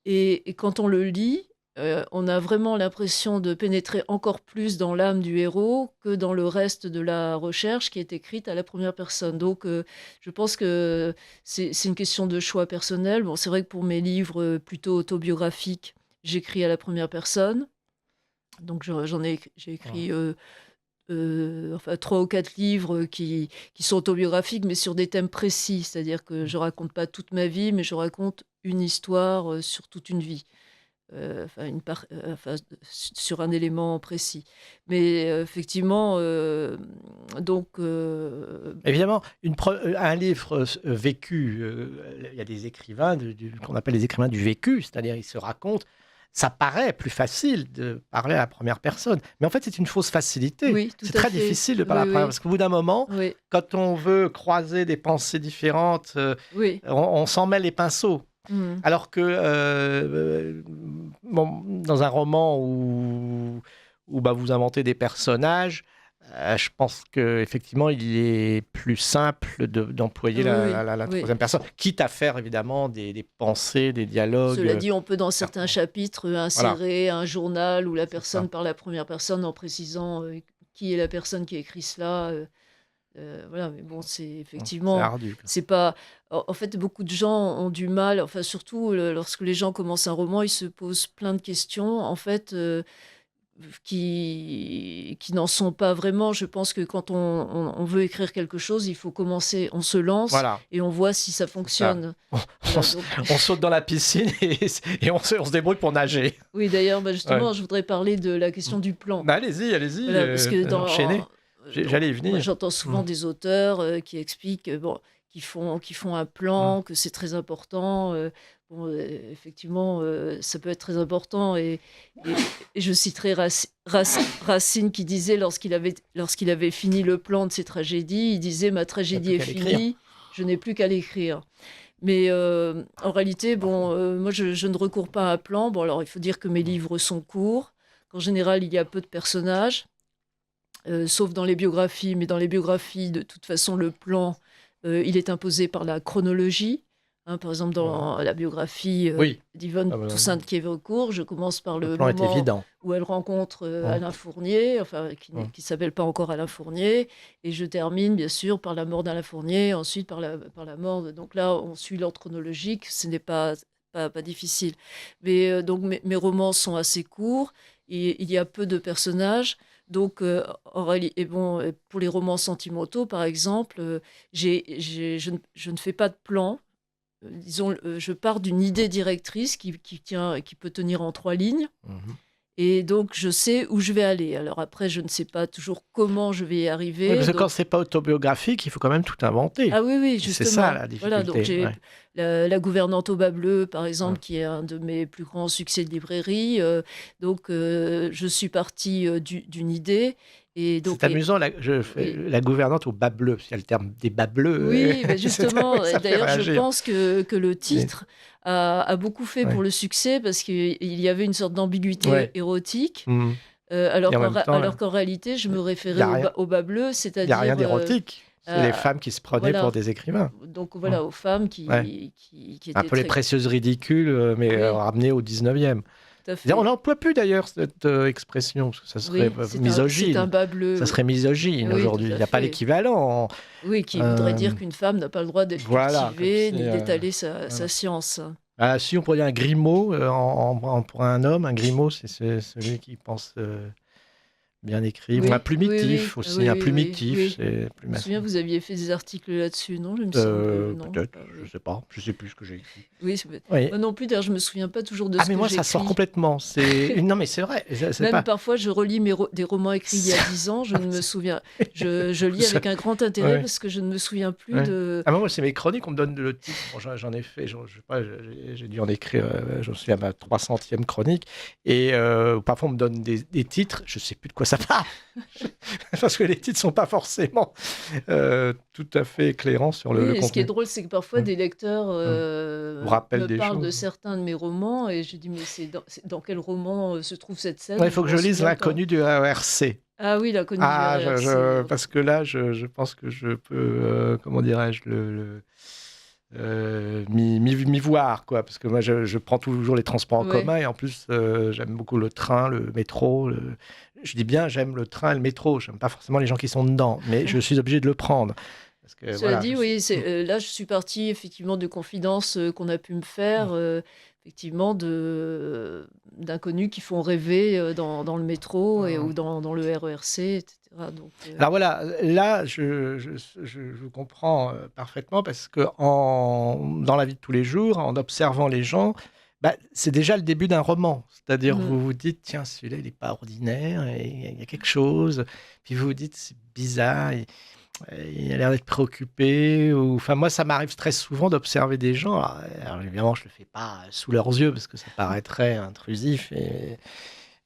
Et quand on le lit, on a vraiment l'impression de pénétrer encore plus dans l'âme du héros que dans le reste de la recherche qui est écrite à la première personne. Donc, je pense que c'est une question de choix personnel. Bon, c'est vrai que pour mes livres plutôt autobiographiques, j'écris à la première personne. Donc, j'ai écrit enfin, 3 ou 4 livres qui sont autobiographiques, mais sur des thèmes précis. C'est-à-dire que je raconte pas toute ma vie, mais je raconte une histoire sur toute une vie. Enfin, sur un élément précis. Mais effectivement, donc... Évidemment, un livre vécu, il y a des écrivains qu'on appelle les écrivains du vécu, c'est-à-dire ils se racontent. Ça paraît plus facile de parler à la première personne, mais en fait c'est une fausse facilité. Oui, tout C'est à très fait. difficile de parler à la Oui, première oui. parce qu'au bout d'un moment, Oui, quand on veut croiser des pensées différentes, oui. on s'en mêle les pinceaux. Mhm. Alors que dans un roman où vous inventez des personnages, je pense qu'effectivement, il est plus simple d'employer Oui, oui, la oui. troisième personne, quitte à faire évidemment des pensées, des dialogues. Cela dit, on peut dans certains chapitres insérer un journal où la personne ça. parle à la première personne en précisant qui est la personne qui écrit cela. Voilà, mais bon, c'est C'est effectivement, ardu. c'est pas. En fait, beaucoup de gens ont du mal, enfin, surtout lorsque les gens commencent un roman, ils se posent plein de questions, en fait, qui n'en sont pas vraiment. Je pense que quand on veut écrire quelque chose, il faut commencer, on se lance Voilà. et on voit si ça fonctionne. Voilà, donc- On saute dans la piscine et on se débrouille pour nager. Oui, d'ailleurs, justement, je voudrais parler de la question du plan. Bah, allez-y, Voilà, parce que enchaînez. J'allais y venir. Moi, j'entends souvent des auteurs qui expliquent qui font un plan, que c'est très important. Effectivement, ça peut être très important. Et je citerai Racine qui disait, lorsqu'il avait fini le plan de ses tragédies, il disait « Ma tragédie est finie, je n'ai plus qu'à l'écrire ». Mais en réalité, moi, je ne recours pas à un plan. Bon, alors, il faut dire que mes livres sont courts, qu'en général, il y a peu de personnages. Sauf dans les biographies, mais dans les biographies, de toute façon, le plan, il est imposé par la chronologie. Hein, par exemple, dans la biographie d'Yvonne Toussaint de Quévecourt, je commence par le plan moment est évident. Où elle rencontre Alain Fournier, enfin, qui ne s'appelle pas encore Alain Fournier, et je termine, bien sûr, par la mort d'Alain Fournier, ensuite par la mort... Donc là, on suit l'ordre chronologique, ce n'est pas difficile. Mais donc, mes romans sont assez courts, et il y a peu de personnages. Donc, en réalité, pour les romans sentimentaux, par exemple, je ne fais pas de plan. Disons, je pars d'une idée directrice qui peut tenir en 3 lignes. Et donc, je sais où je vais aller. Alors après, je ne sais pas toujours comment je vais y arriver. Oui, parce que Donc... quand c'est pas autobiographique, il faut quand même tout inventer. Ah oui, C'est justement. ça la Voilà, donc difficulté. j'ai Ouais. la gouvernante au bas bleu, par exemple, Ouais. qui est un de mes plus grands succès de librairie. Donc, je suis partie d'une idée. Et donc, C'est amusant, oui. la gouvernante au bas bleu, parce qu'il y a le terme des bas bleus. Oui, ben justement. Ça Et fait d'ailleurs, je réagir. pense que le Mais- titre a beaucoup fait Ouais. pour le succès parce qu'il y avait une sorte d'ambiguïté Ouais. érotique. Mhm. Alors Et en même temps, alors qu'en réalité, je me il référais y a rien, au bas bleu, il y a c'est-à-dire rien d'érotique. C'est les à- femmes qui se prenaient voilà. pour des écrivains. Donc Mhm. voilà, aux femmes Ouais. qui Un étaient peu les très... précieuses ridicules, mais Oui, ramenées au 19e. tout à On fait. n'emploie plus d'ailleurs cette expression, parce que ça serait Oui, c'est un misogyne. bas bleu. Ça serait misogyne Oui, aujourd'hui. tout Il à n'y a pas fait. l'équivalent. Oui, qui voudrait Euh, dire qu'une femme n'a pas le droit d'être voilà, comme cultivée si, ni d'étaler voilà. sa science. Si on prenait un grimaud pour un homme, un grimaud, c'est celui qui pense bien écrit. Oui, Ou un oui, plumitif oui, aussi. oui, Un oui, plumitif, oui. c'est plus Je me souviens, masculin. vous aviez fait des articles là-dessus, non? Il me semble, non? Peut-être, Ah, je oui. sais pas. Je sais plus ce que j'ai écrit. Oui, Oui. moi non plus, d'ailleurs, je me souviens pas toujours de Ah, ce mais que moi, ça sort j'écris. complètement. Non, mais c'est vrai. C'est Même pas... parfois, je relis des romans écrits il y a 10 ans, je ne me souviens. Je lis avec un grand intérêt Ouais. parce que je ne me souviens plus Ouais. de... Ah, moi, c'est mes chroniques, on me donne le titre. Bon, j'en ai fait, je sais pas, j'ai dû en écrire, je me souviens, ma 300e chronique. Et parfois, on me donne des titres, je sais plus de quoi ça parle. Parce que les titres sont pas forcément tout à fait éclairants sur le Oui, et ce qui est contenu. drôle, c'est que parfois des lecteurs Vous rappelle me des parlent de choses. certains de mes romans et je dis, mais c'est dans quel roman se trouve cette scène? Il faut que Je je m'en lise souviens pas. L'inconnu du AERC. Ah oui, l'inconnu du Ah, RRC. parce que là, je pense que je peux, comment dirais-je, m'y voir, quoi. Parce que moi, je prends toujours les transports en Ouais. commun et en plus, j'aime beaucoup le train, le métro. Je dis bien, j'aime le train et le métro. J'aime pas forcément les gens qui sont dedans, mais je suis obligé de le prendre. Parce que, Cela voilà, dit, oui, là, je suis partie effectivement de confidences qu'on a pu me faire, effectivement, d'inconnus qui font rêver dans le métro ou dans le RERC, etc. Donc, Alors voilà, là, je vous comprends parfaitement parce que dans la vie de tous les jours, en observant les gens, c'est déjà le début d'un roman. C'est-à-dire, vous vous dites, tiens, celui-là, il n'est pas ordinaire, et il y a quelque chose. Puis vous vous dites, c'est bizarre, il a l'air d'être préoccupé. Enfin, moi, ça m'arrive très souvent d'observer des gens. Alors, évidemment, je ne le fais pas sous leurs yeux parce que ça paraîtrait intrusif et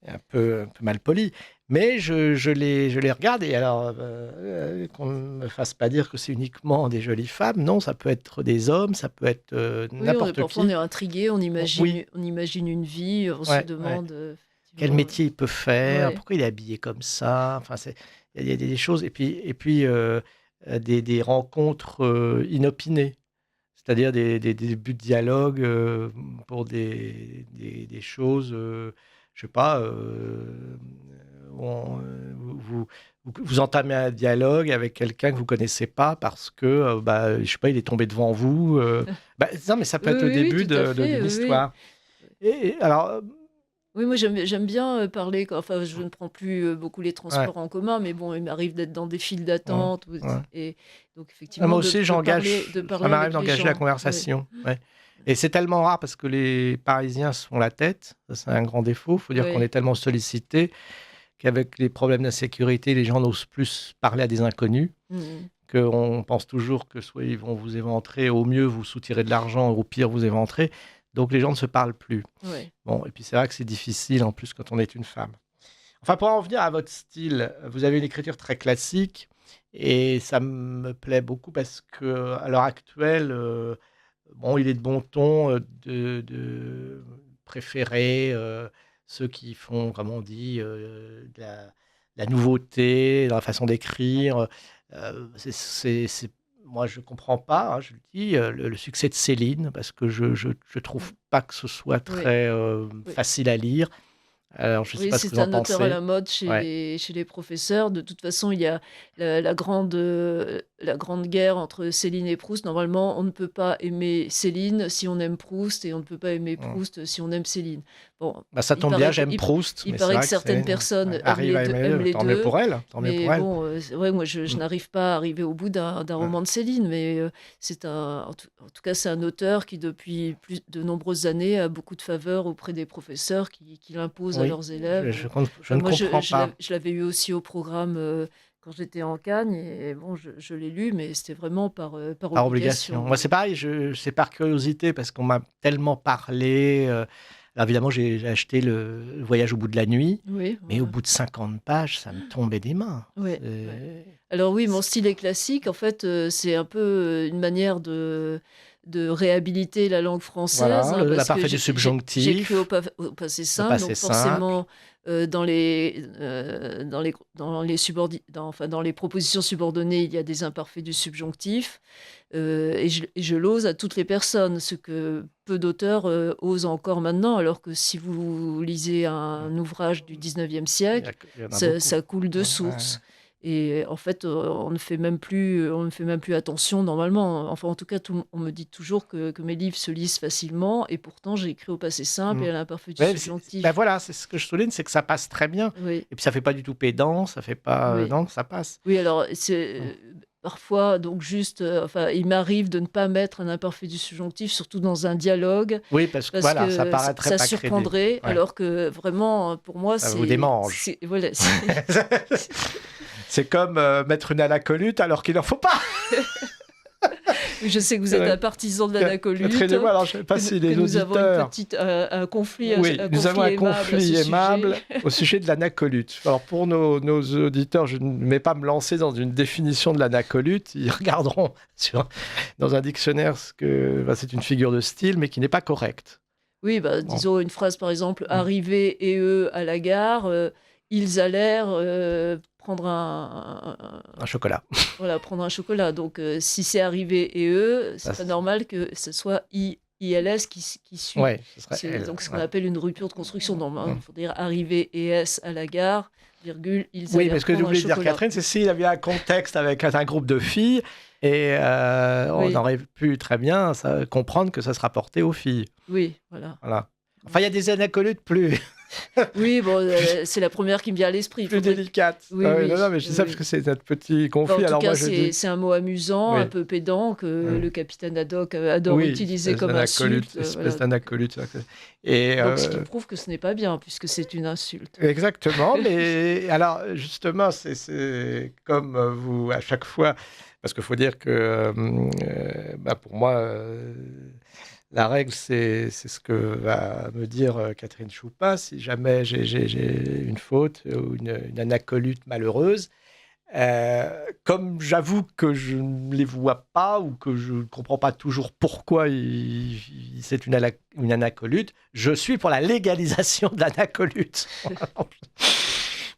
un peu mal poli. Mais je les regarde et alors qu'on ne me fasse pas dire que c'est uniquement des jolies femmes. Non, ça peut être des hommes, ça peut être oui, n'importe parfois on qui. est intrigué, Oui. on imagine une vie, on se Ouais, demande Quel effectivement, métier il peut faire, ouais. pourquoi il est habillé comme ça. Enfin, il y a des choses. Et puis des rencontres inopinées. C'est-à-dire des débuts de dialogue pour des choses, je sais pas, vous entamez un dialogue avec quelqu'un que vous connaissez pas parce que, je sais pas, il est tombé devant vous. Non, mais ça peut Oui, être le oui, oui, début tout à fait, d'une oui, oui. histoire. Et alors, Oui, moi j'aime bien parler. Enfin, je ne prends plus beaucoup les transports en commun, mais bon, il m'arrive d'être dans des files d'attente. ouais. Et donc, Moi effectivement, aussi, de ça parler m'arrive avec les d'engager la gens. conversation. Ouais. Et c'est tellement rare parce que les Parisiens se font la tête. Ça, c'est un grand défaut. Il faut dire qu'on est tellement sollicités qu'avec les problèmes d'insécurité, les gens n'osent plus parler à des inconnus. Qu'on pense toujours que soit ils vont vous éventrer, au mieux vous soutirez de l'argent, au pire vous éventrer. Donc les gens ne se parlent plus. Ouais. Bon, et puis c'est vrai que c'est difficile en plus quand on est une femme. Enfin, pour en revenir à votre style, vous avez une écriture très classique et ça me plaît beaucoup parce que à l'heure actuelle, il est de bon ton de préférer ceux qui font, comme on dit, de la nouveauté dans la façon d'écrire. Moi, je ne comprends pas, hein, je le dis, le succès de Céline, parce que je ne trouve pas que ce soit très facile à lire. Alors, je ne sais pas ce que c'est vous en un auteur à pensez. la mode chez les professeurs. De toute façon, il y a la grande guerre entre Céline et Proust. Normalement, on ne peut pas aimer Céline si on aime Proust et on ne peut pas aimer Proust si on aime Céline. Bon, Bah, ça il tombe paraît bien, que- j'aime il- Proust. il mais paraît c'est que vrai certaines personnes aiment arrive à les deux. aimer, aiment les tant mieux deux. pour elle. Tant mieux Mais pour elle. bon, c'est vrai, moi, je n'arrive pas à arriver au bout d'un Ouais. roman de Céline, mais en tout cas, c'est un auteur qui, depuis de nombreuses années, a beaucoup de faveur auprès des professeurs qui l'imposent à Oui, leurs élèves. je ne Moi, comprends pas. je l'avais eu aussi au programme quand j'étais en Cagne, et bon, je l'ai lu, mais c'était vraiment par Par obligation. obligation. Moi, c'est pareil, c'est par curiosité, parce qu'on m'a tellement parlé. Alors, évidemment, j'ai acheté le Voyage au bout de la nuit, Oui, mais au voilà. bout de 50 pages, ça me tombait des mains. Ouais, C'est- ouais. Alors oui, mon style est classique. En fait, c'est un peu une manière de réhabiliter la langue française, Voilà, hein, parce que l'imparfait du j'écris subjonctif, au passé le simple, passé donc simple. forcément dans les propositions subordonnées, il y a des imparfaits du subjonctif, et je l'ose à toutes les personnes, ce que peu d'auteurs osent encore maintenant, alors que si vous lisez un ouvrage du 19e siècle, Il y en a beaucoup. ça coule de Ouais. source. Et en fait, on ne fait même plus attention normalement. Enfin, en tout cas, on me dit toujours que mes livres se lisent facilement, et pourtant, j'ai écrit au passé simple Mm. et à l'imparfait du Ouais, subjonctif. ben voilà, c'est ce que je souligne, c'est que ça passe très bien. Oui, Et puis ça fait pas du tout pédant, ça fait pas. oui. Non, ça passe. Oui, alors, c'est Mm. parfois, donc juste, enfin, il m'arrive de ne pas mettre un imparfait du subjonctif, surtout dans un dialogue, Oui, parce que parce voilà, que ça paraîtrait ça pas crédible. surprendrait, Ouais. alors que vraiment, pour moi, Ça vous démange. voilà, C'est comme mettre une anacolute alors qu'il n'en faut pas. je sais que vous êtes Ouais. un partisan de l'anacolute. Traitez-moi, alors je ne sais pas que si nous- les que nous avons auditeurs. un conflit, Oui, nous avons un conflit aimable à conflit ce aimable sujet. au sujet de l'anacolute. Alors pour nos auditeurs, je ne vais pas me lancer dans une définition de l'anacolute. Ils regarderont dans un dictionnaire c'est une figure de style, mais qui n'est pas correcte. Oui, bah, Bon. disons une phrase, par exemple, Mm. arrivés et eux à la gare, ils allèrent prendre Un chocolat. voilà, prendre un chocolat. Donc, si c'est arrivé et eux, Ça, c'est pas normal que ce soit ILS qui suit. Ouais, ce serait C'est elle. donc ce qu'on Ouais. appelle une rupture de construction. Normalement, Mm. il faut dire arrivé et S à la gare, virgule, ils Oui, allèrent mais ce que prendre un j'oublie de dire, chocolat. Catherine, c'est s'il y avait un contexte avec un groupe de filles, et on Oui. aurait pu très bien comprendre que ça se rapportait aux filles. Oui, voilà. Voilà. Enfin, il y a des anacolutes plus, Oui, bon, c'est la première qui me vient à l'esprit. plus Faudrait- délicates. Oui, Ah oui, non, mais je dis ça oui. parce que c'est notre petit Enfin, conflit. en tout Alors cas, moi, je dis... c'est un mot amusant, Oui. un peu pédant, que Oui. le capitaine Haddock adore Oui, utiliser espèce comme d'anacolute, insulte. espèce Voilà. d'anacolute. Et, Donc, ce qui prouve que ce n'est pas bien, puisque c'est une insulte. exactement, mais alors justement, c'est comme vous à chaque fois, parce qu'il faut dire que pour moi, la règle, c'est ce que va me dire Catherine Choupin si jamais j'ai une faute ou une anacolute malheureuse. Comme j'avoue que je ne les vois pas ou que je ne comprends pas toujours pourquoi c'est une anacolute, je suis pour la légalisation de l'anacolute.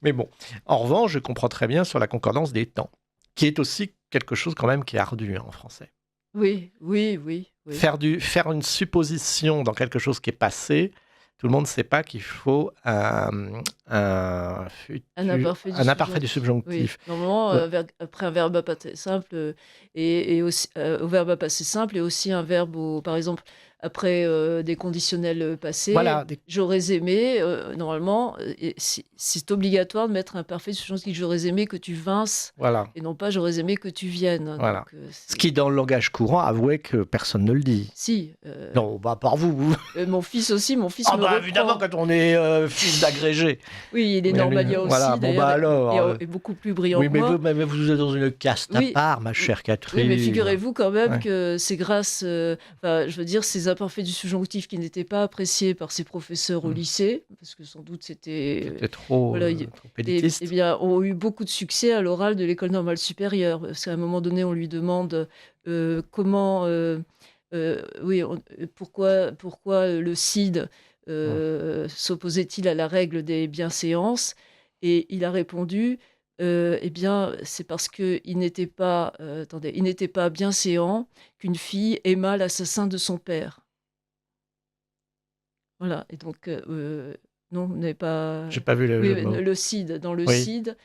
Mais bon, en revanche, je comprends très bien sur la concordance des temps, qui est aussi quelque chose quand même qui est ardu en français. Oui, oui, oui. oui. Faire une supposition dans quelque chose qui est passé, tout le monde ne sait pas qu'il faut un imparfait du Oui, subjonctif. normalement, après un verbe à passé simple, et aussi, au verbe à passé simple, et aussi un verbe, par exemple, après des conditionnels passés, Voilà, j'aurais aimé, normalement, c'est obligatoire de mettre un parfait subjonctif. J'aurais aimé que tu vinsses, voilà. et non pas j'aurais aimé que tu viennes. Voilà. Donc, Ce qui, dans le langage courant, avouez que personne ne le dit. Si. Non, bah, par vous. Mon fils aussi, mon fils Ah me bah reprend. évidemment, quand on est fils d'agrégé. Oui, il est Mais normalien lui, aussi, voilà, bon, d'ailleurs, bah alors, et beaucoup plus brillant Oui, que mais moi. vous êtes dans une caste Oui. à part, ma chère Catherine. Oui, mais figurez-vous quand même Ouais. que c'est grâce, enfin, je veux dire, ces imparfaits du subjonctif qui n'étaient pas appréciés par ses professeurs au lycée, parce que sans doute c'était C'était trop, voilà, trop et élitiste. bien, ont eu beaucoup de succès à l'oral de l'école normale supérieure. Parce qu'à un moment donné, on lui demande comment, pourquoi le CID s'opposait-il à la règle des bienséances, et il a répondu, eh bien, c'est parce qu'il n'était pas, il n'était pas bienséant qu'une fille aima l'assassin de son père. Voilà, et donc, non, vous n'avez pas... J'ai pas vu le Oui, jeu de mots. le Cid, dans le Oui. Cid,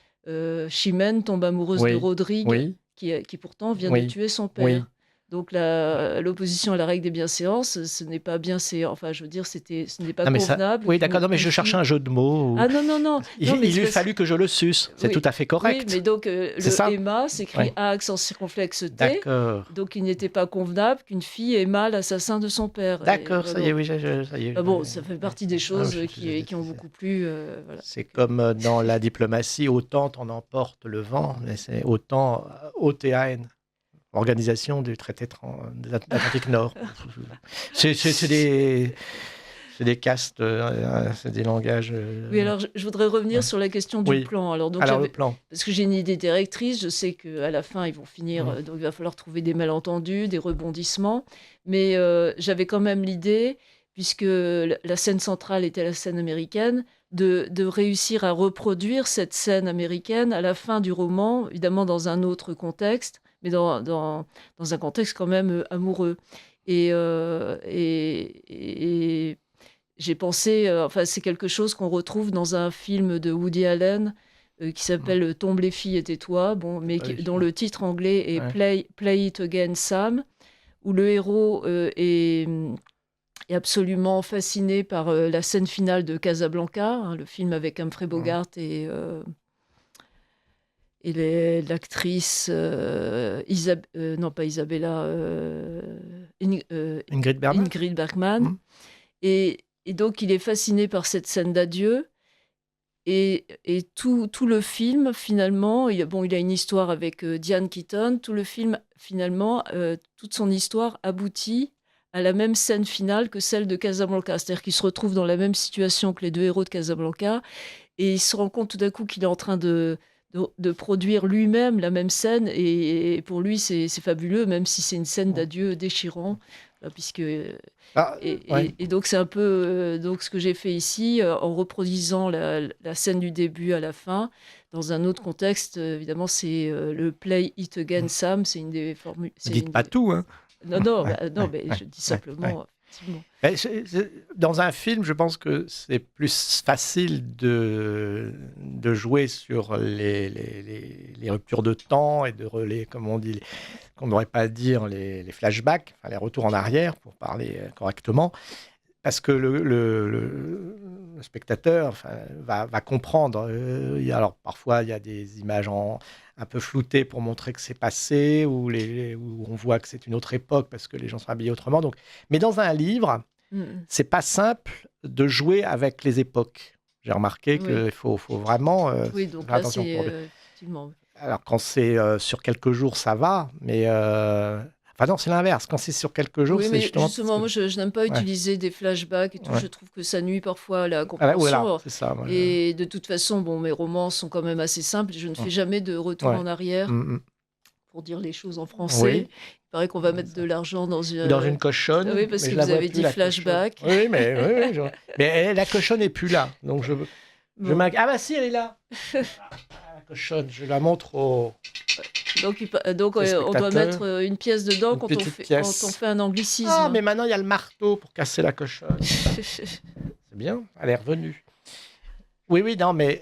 Chimène tombe amoureuse Oui. de Rodrigue, Oui, qui pourtant vient Oui. de tuer son père. Oui. Donc l'opposition à la règle des bienséances, ce n'est pas bienséant. Enfin, je veux dire, ce n'est pas Non, mais ça... convenable. Oui, d'accord. Non, mais je cherchais un jeu de mots. Ah non, non, non. Il eût fallu que je le suce. C'est tout à fait correct. Oui, mais donc le Emma s'écrit A accent circonflexe T. D'accord. Donc il n'était pas convenable qu'une fille ait l'assassin de son père. D'accord, ça y est, oui, ça y est. Bon, ça fait partie des choses qui ont beaucoup plu. Voilà. C'est comme dans la diplomatie, autant on emporte le vent, mais c'est autant OTAN. Organisation du traité de l'Atlantique Nord. C'est des castes, c'est des langages. Oui, alors je voudrais revenir sur la question du plan. Alors le plan. Parce que j'ai une idée directrice, je sais qu'à la fin, ils vont finir, donc il va falloir trouver des malentendus, des rebondissements. Mais j'avais quand même l'idée, puisque la scène centrale était la scène américaine, de réussir à reproduire cette scène américaine à la fin du roman, évidemment dans un autre contexte, mais dans un contexte quand même amoureux. Et j'ai pensé, enfin c'est quelque chose qu'on retrouve dans un film de Woody Allen qui s'appelle Tombe les filles et tais-toi, mais dont le titre anglais est Play It Again Sam, où le héros est absolument fasciné par la scène finale de Casablanca, le film avec Humphrey Bogart et l'actrice Ingrid Bergman. Et donc, il est fasciné par cette scène d'adieu. Et tout le film, finalement, il a une histoire avec Diane Keaton. Tout le film, finalement, toute son histoire aboutit à la même scène finale que celle de Casablanca. C'est-à-dire qu'il se retrouve dans la même situation que les deux héros de Casablanca. Et il se rend compte tout d'un coup qu'il est en train de produire lui-même la même scène, et pour lui c'est fabuleux, même si c'est une scène d'adieu déchirant, puisque et donc c'est un peu donc ce que j'ai fait ici en reproduisant la scène du début à la fin dans un autre contexte. Évidemment, c'est le Play It Again Sam, c'est une des formules. Dites pas tout, hein. Non, mais je dis simplement. Dans un film, je pense que c'est plus facile de jouer sur les ruptures de temps et de relais, comme on dit, qu'on n'aurait pas à dire les flashbacks, enfin, les retours en arrière, pour parler correctement, parce que le spectateur va comprendre. Alors, parfois, il y a des images un peu floutées pour montrer que c'est passé, où on voit que c'est une autre époque parce que les gens sont habillés autrement. Donc, mais dans un livre, c'est pas simple de jouer avec les époques. J'ai remarqué qu'il faut vraiment donc faire là, attention. effectivement. Alors, quand c'est sur quelques jours, ça va, mais... Enfin non, c'est l'inverse. Quand c'est sur quelques jours, c'est justement... moi, je n'aime pas utiliser des flashbacks et tout. Je trouve que ça nuit parfois à la compréhension. C'est ça. Et de toute façon, mes romans sont quand même assez simples. Je ne fais jamais de retour en arrière pour dire les choses en français. Il paraît qu'on va mettre de l'argent dans une cochonne. Oui, parce que vous avez dit flashback. Oui, mais la cochonne n'est plus là. Donc je ah bah si, elle est là. La cochonne, je la montre au... Donc on doit mettre une pièce dedans quand on fait un anglicisme. Ah, mais maintenant il y a le marteau pour casser la cochonne. C'est bien, elle est revenue. Oui, non, mais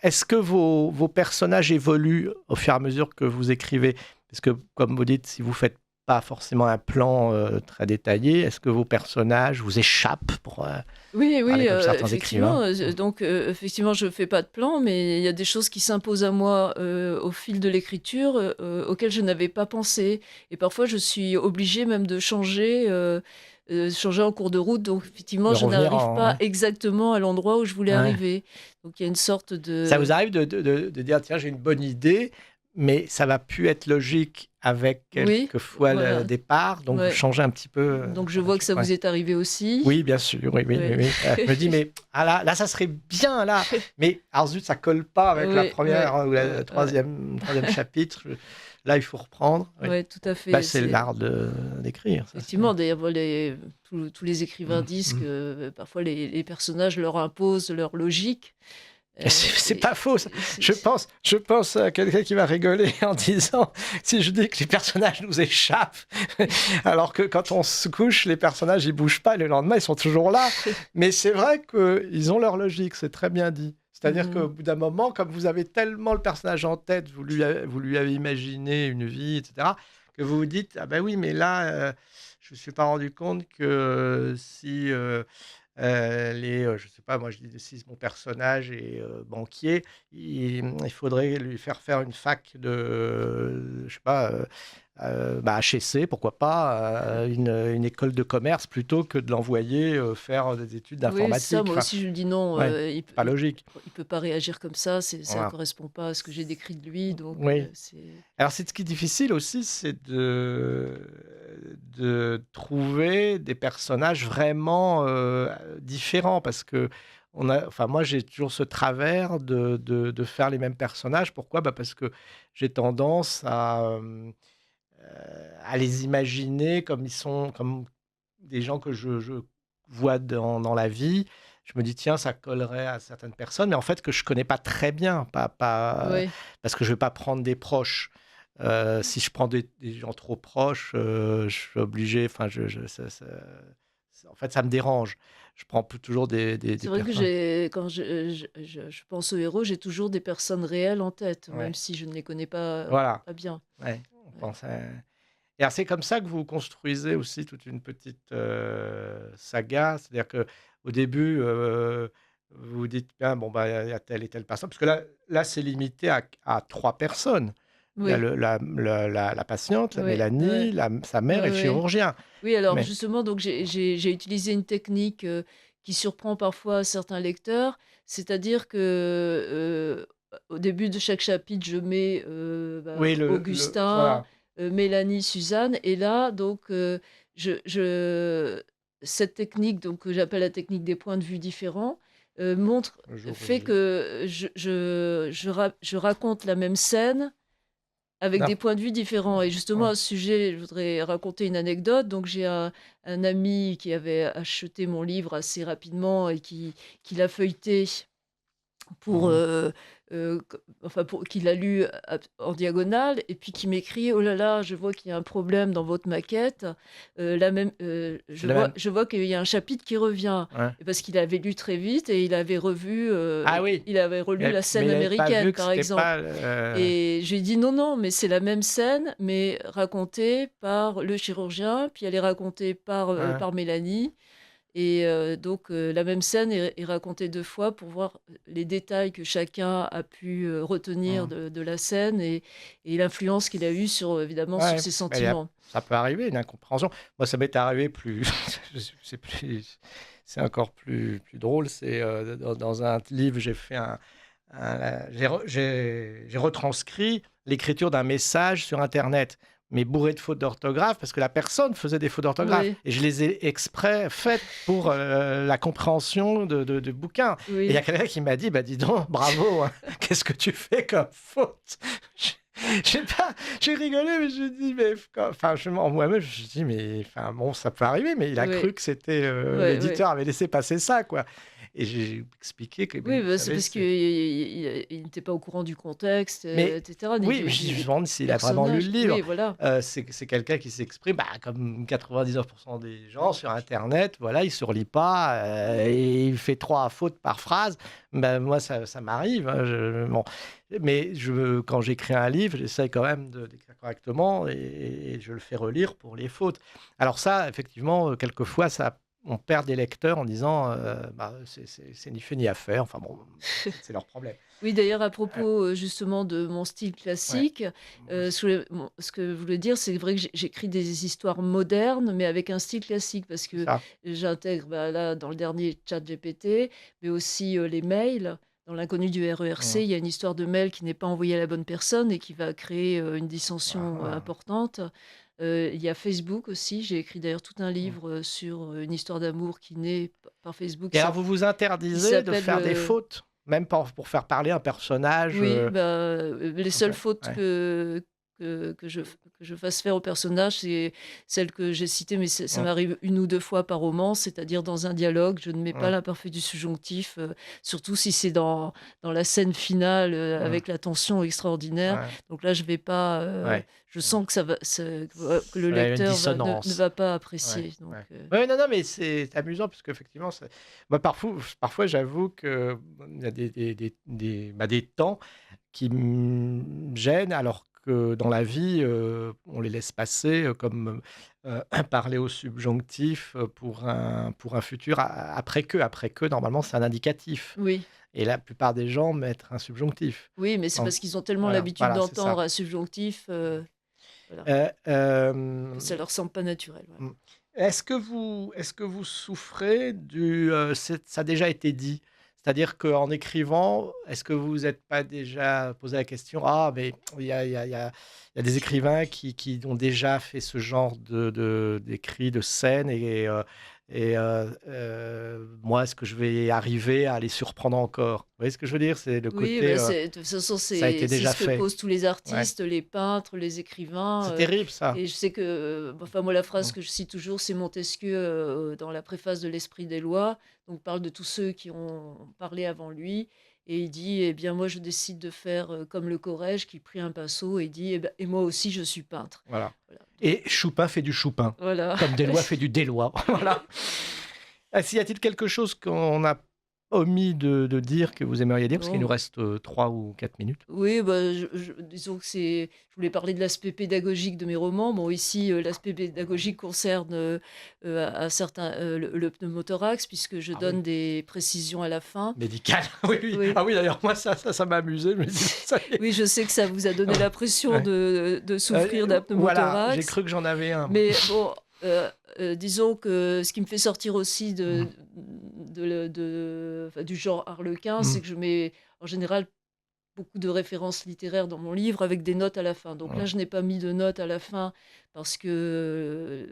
est-ce que vos personnages évoluent au fur et à mesure que vous écrivez ? Parce que, comme vous dites, si vous ne faites pas forcément un plan très détaillé, est-ce que vos personnages vous échappent pour Oui, comme certains effectivement. écrivains. Donc, effectivement, je ne fais pas de plan, mais il y a des choses qui s'imposent à moi au fil de l'écriture auxquelles je n'avais pas pensé. Et parfois, je suis obligée même de changer en cours de route. Donc, effectivement, je n'arrive pas exactement à l'endroit où je voulais arriver. Donc, il y a une sorte de... Ça vous arrive de dire, tiens, j'ai une bonne idée, mais ça va plus être logique avec quelquefois le départ, donc vous changez un petit peu. Donc je vois que ça vous est arrivé aussi. Oui, bien sûr, oui. Je me dis, mais là, ça serait bien, là. Mais alors zut, ça colle pas avec la première ou la troisième chapitre. Là, il faut reprendre. Oui, tout à fait. C'est l'art d'écrire. Effectivement, d'ailleurs, tous les écrivains disent que parfois les personnages leur imposent leur logique. C'est pas faux, ça. Je pense à quelqu'un qui va rigoler en disant, si je dis que les personnages nous échappent, alors que quand on se couche, les personnages ils bougent pas, le lendemain ils sont toujours là. Mais c'est vrai qu'ils ont leur logique, c'est très bien dit. C'est-à-dire Mhm. qu'au bout d'un moment, comme vous avez tellement le personnage en tête, vous lui avez imaginé une vie, etc., que vous vous dites, ah ben oui, mais là, je me suis pas rendu compte que si je sais pas, moi je dis si mon personnage est banquier, il faudrait lui faire faire une fac de, je sais pas, HEC, pourquoi pas, une école de commerce plutôt que de l'envoyer faire des études Oui, c'est ça. d'informatique. Moi Enfin, aussi, je lui dis non. ouais, pas logique. Il peut pas réagir comme ça. Ça Voilà. correspond pas à ce que j'ai décrit de lui. Donc, Oui. c'est. Alors, c'est ce qui est difficile aussi, c'est de trouver des personnages vraiment différents parce que enfin, moi, j'ai toujours ce travers de faire les mêmes personnages. Pourquoi? Parce que j'ai tendance à les imaginer comme ils sont, comme des gens que je vois dans la vie. Je me dis, tiens, ça collerait à certaines personnes, mais en fait, que je connais pas très bien, Oui. parce que je vais pas prendre des proches. Si je prends des gens trop proches, je suis obligé, enfin, en fait, ça me dérange. Je prends toujours des C'est vrai que personnes. quand je pense aux héros, j'ai toujours des personnes réelles en tête, même Ouais, si je ne les connais pas, voilà. pas bien. Ouais, on Ouais. pense et alors, c'est comme ça que vous construisez aussi toute une petite saga. C'est-à-dire que au début, vous vous dites: «Bien, bon, bah, il y a telle et telle personne», parce que là, c'est limité à 3 personnes. Il y a Oui, la patiente, la oui, oui, Mélanie, sa oui, mère et le oui. chirurgien. Oui, alors Mais justement, donc j'ai utilisé une technique qui surprend parfois certains lecteurs, c'est-à-dire que au début de chaque chapitre, je mets oui, Augustin, voilà, Mélanie, Suzanne, et là, donc, cette technique, donc, que j'appelle la technique des points de vue différents, le jour fait J. que je raconte la même scène avec Non. des points de vue différents. Et justement, Ouais. à ce sujet, je voudrais raconter une anecdote. Donc, j'ai un ami qui avait acheté mon livre assez rapidement et qui l'a feuilleté pour, Mmh. enfin, qui l'a lu en diagonale, et puis qui m'écrit: «Oh là là, je vois qu'il y a un problème dans votre maquette. C'est la même. Je vois qu'il y a un chapitre qui revient.» Ouais. Et parce qu'il avait lu très vite et il avait revu, Ah oui, il avait relu la mais scène il avait pas vu américaine, que par c'était pas exemple. le Et je lui ai dit: «Non, non, mais c'est la même scène, mais racontée par le chirurgien, puis elle est racontée ouais. par Mélanie.» Et donc la même scène est racontée 2 fois pour voir les détails que chacun a pu retenir Mmh. de la scène, et l'influence qu'il a eue sur, évidemment, sur Ouais, ses mais sentiments. ça peut arriver, une incompréhension. Moi, ça m'est arrivé plus c'est plus c'est encore plus drôle, c'est, dans un livre, j'ai fait j'ai retranscrit l'écriture d'un message sur internet, mais bourré de fautes d'orthographe parce que la personne faisait des fautes d'orthographe Oui, et je les ai exprès faites pour, la compréhension de bouquins et il y a oui, quelqu'un qui m'a dit: «Bah, dis donc, bravo, hein, qu'est-ce que tu fais comme faute?» J'ai pas j'ai rigolé, mais je dis: «Mais enfin, en moi-même, je me suis dit: «Mais enfin, bon, ça peut arriver», mais il a oui, cru que c'était, oui, oui. l'éditeur avait laissé passer ça, quoi et j'ai expliqué que, Oui, beh, vous bah, c'est savez, parce qu'il c'est il n'était pas au courant du contexte, mais et cetera, ni oui, mais je des me demande s'il a vraiment lu le personnages. livre. Oui, voilà. C'est quelqu'un qui s'exprime, comme 99 des gens sur internet, voilà, il surlit pas, et il fait 3 fautes par phrase. Moi, ça m'arrive, hein, bon, mais quand j'écris un livre, j'essaie quand même d'écrire correctement et je le fais relire pour les fautes. Alors ça, effectivement, quelquefois, on perd des lecteurs en disant, c'est ni fait ni à faire, enfin bon, c'est leur problème. Oui, d'ailleurs, à Heu, propos, justement, de mon style ouais, classique, moi aussi. ce que je voulais dire, c'est vrai que j'écris des histoires modernes, mais avec un style classique, parce C'est que ça. j'intègre, bah, là, dans le dernier ChatGPT, mais aussi, les mails. Dans l'inconnu du RERC, Mmh. il y a une histoire de mail qui n'est pas envoyée à la bonne personne et qui va créer, une Ah dissension, ah. importante. Il y a Facebook aussi. J'ai écrit d'ailleurs tout un Mmh. livre, sur, une histoire d'amour qui naît par Facebook, Et alors vous vous qui interdisez de s'appelle, faire des fautes? Même pour faire parler un personnage, oui, bah, les en fait? seules fautes Ouais. que je fasse faire au personnage, c'est celle que j'ai citée, mais ça Mmh. m'arrive 1 ou 2 fois par roman, c'est-à-dire dans un dialogue, je ne mets pas Mmh. l'imparfait du subjonctif, surtout si c'est dans la scène finale, Mmh. avec la tension extraordinaire. Ouais. Donc là, je vais pas, Ouais. je sens que que le Ouais, il y a une lecteur ne dissonance. va pas Ouais, apprécier, donc ouais. Ouais, non, non, mais c'est amusant parce qu'effectivement, moi, parfois, j'avoue qu'il y a des temps qui me gênent, alors que dans la vie, on les laisse passer, comme parler au subjonctif pour un futur après que, normalement, c'est un indicatif. oui. Et la plupart des gens mettent un subjonctif. Oui, mais c'est Donc, parce qu'ils ont tellement voilà, l'habitude voilà, c'est d'entendre ça. un subjonctif, voilà, Euh, que euh, ça leur semble pas naturel, ouais. Mmh. Est-ce que vous souffrez ça a déjà été dit? C'est-à-dire qu'en écrivant, est-ce que vous vous êtes pas déjà posé la question: «Ah, mais il y a des écrivains qui ont déjà fait ce genre d'écrits, de scènes moi, est-ce que je vais arriver à les surprendre encore?» Vous voyez ce que je veux dire? C'est le Oui, côté, bah, de toute façon, ça a été c'est déjà ce que fait. posent tous les Ouais. artistes, les peintres, les écrivains, C'est terrible ça. et je sais que, enfin, moi, la phrase Mmh. que je cite toujours, c'est Montesquieu, dans la préface de «L'Esprit des lois», donc parle de tous ceux qui ont parlé avant lui, et il dit: «Eh bien, moi, je décide de faire, comme le Corrège qui prit un pinceau et dit: "Eh ben, et moi aussi, je suis peintre"». Voilà. Voilà, donc Et Chupin fait du Chupin, voilà. comme Deloy fait du Deloy. Voilà. S'il y a-t-il quelque chose qu'on a omis de dire que vous aimeriez dire? Parce qu'il nous Non. reste 3 ou 4 minutes. Oui, bah, disons que je voulais parler de l'aspect pédagogique de mes romans. Bon, ici, l'aspect pédagogique concerne, à certains, le pneumothorax, puisque je Ah oui. donne des précisions à la fin. Médical, oui, oui. Oui, Ah oui, d'ailleurs, moi, ça m'a amusé. Je me dis: «Ça y est». oui, je sais que ça vous a donné l'impression Ouais. de souffrir d'un Voilà, j'ai pneumothorax, cru que j'en avais un. mais bon, disons que ce qui me fait sortir aussi Mmh. enfin, du genre harlequin, Mmh. c'est que je mets, en général, beaucoup de références littéraires dans mon livre avec des notes à la fin. Donc là, Mmh. je n'ai pas mis de notes à la fin parce que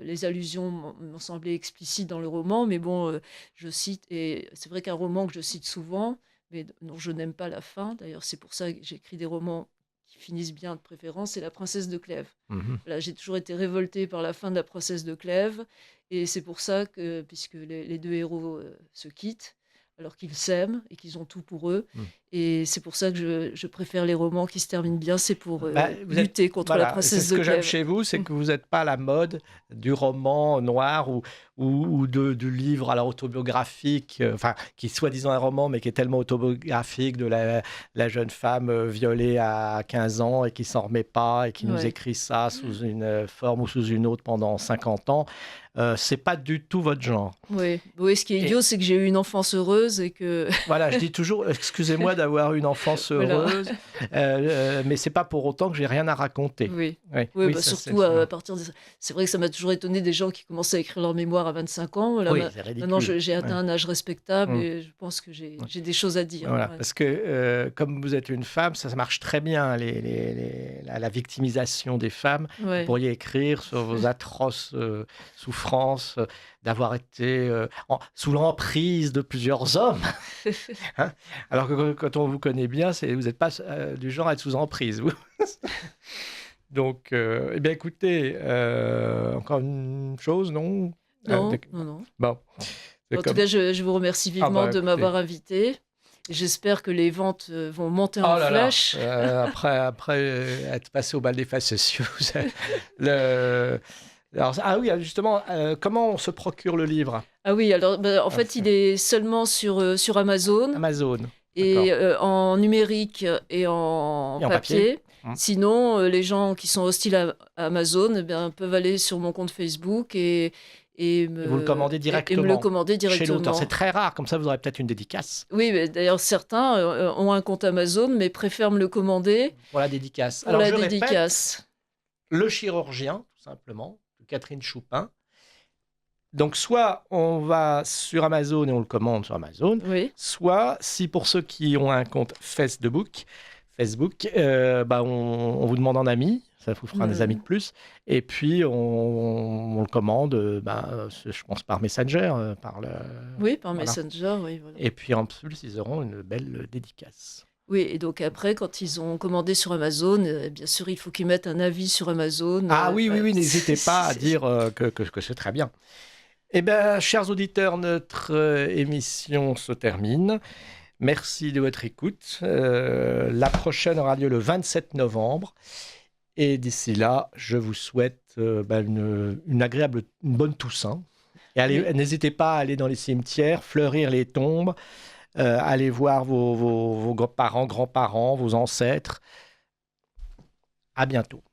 les allusions m'ont semblé explicites dans le roman. Mais bon, je cite, et c'est vrai qu'un roman que je cite souvent, mais dont je n'aime pas la fin, d'ailleurs, c'est pour ça que j'écris des romans qui finissent bien de préférence, c'est La Princesse de Clèves. Mmh. Voilà, j'ai toujours été révoltée par la fin de La Princesse de Clèves. Et c'est pour ça que, puisque les deux héros se quittent, alors qu'ils s'aiment et qu'ils ont tout pour eux, Mmh. et c'est pour ça que je préfère les romans qui se terminent bien, c'est pour Bah, lutter contre la voilà, c'est princesse ce de que j'aime Clèves. chez vous, c'est que vous n'êtes pas à la mode du roman noir ou du livre alors autobiographique, enfin, qui est soi-disant un roman, mais qui est tellement autobiographique, de la jeune femme violée à 15 ans et qui s'en remet pas et qui nous Ouais. écrit ça sous une forme ou sous une autre pendant 50 ans. C'est pas du tout votre genre. Oui, oui, ce qui est Et idiot, c'est que j'ai eu une enfance heureuse et que voilà, je dis toujours, excusez-moi d'avoir une enfance voilà. heureuse, mais c'est pas pour autant que j'ai rien à raconter. Oui. Oui, Oui, oui, bah, ça, c'est surtout à partir de c'est vrai que ça m'a toujours étonné des gens qui commencent à écrire leur mémoire à 25 ans. Voilà, oui, c'est maintenant ridicule. j'ai atteint Ouais. un âge respectable Mmh. et je pense que j'ai Ouais. j'ai des choses à dire. Voilà, Ouais. parce que comme vous êtes une femme, ça marche très bien, la victimisation des femmes. Vous Ouais. pourriez écrire sur vos atroces souffrances d'avoir été sous l'emprise de plusieurs hommes. Hein. Alors que quand on vous connaît bien, vous n'êtes pas du genre à être sous emprise, vous. Donc, eh bien, écoutez, encore une chose, non? Non, non, non. Bon, c'est En tout comme... cas, je vous remercie Ah vivement bah de écoutez. m'avoir invité. J'espère que les ventes vont monter Oh en là là, flèche. après être passé au bal des facétieux, le... Alors, ah oui, justement, comment on se procure le livre? Ah oui, alors bah, en Ah, fait, il est seulement sur Amazon, Amazon, d'accord. et en numérique et en Et en papier? papier. Mmh. Sinon, les gens qui sont hostiles à Amazon, eh bien, peuvent aller sur mon compte Facebook et Et vous le commandez me le directement commander chez l'auteur. directement. C'est très rare, comme ça vous aurez peut-être une dédicace Oui, mais d'ailleurs, certains ont un compte Amazon, mais préfèrent me le commander pour la dédicace. pour Alors la je répète, dédicace. Le chirurgien, tout simplement, de Catherine Choupin. Donc soit on va sur Amazon et on le commande sur Amazon, Oui. soit si pour ceux qui ont un compte Facebook, bah on vous demande en ami, ça vous fera des amis de plus, et puis on le commande, je pense par Messenger, Oui, par voilà. Messenger, oui, voilà. Et puis en plus ils auront une belle dédicace. Oui, et donc après, quand ils ont commandé sur Amazon, bien sûr, il faut qu'ils mettent un avis sur Amazon. Ah oui, n'hésitez pas à dire que c'est très bien. Eh bien, chers auditeurs, notre émission se termine. Merci de votre écoute. La prochaine aura lieu le 27 novembre. Et d'ici là, je vous souhaite une agréable, une bonne Toussaint. Et n'hésitez pas à aller dans les cimetières, fleurir les tombes, aller voir vos parents, grands-parents, vos ancêtres. À bientôt.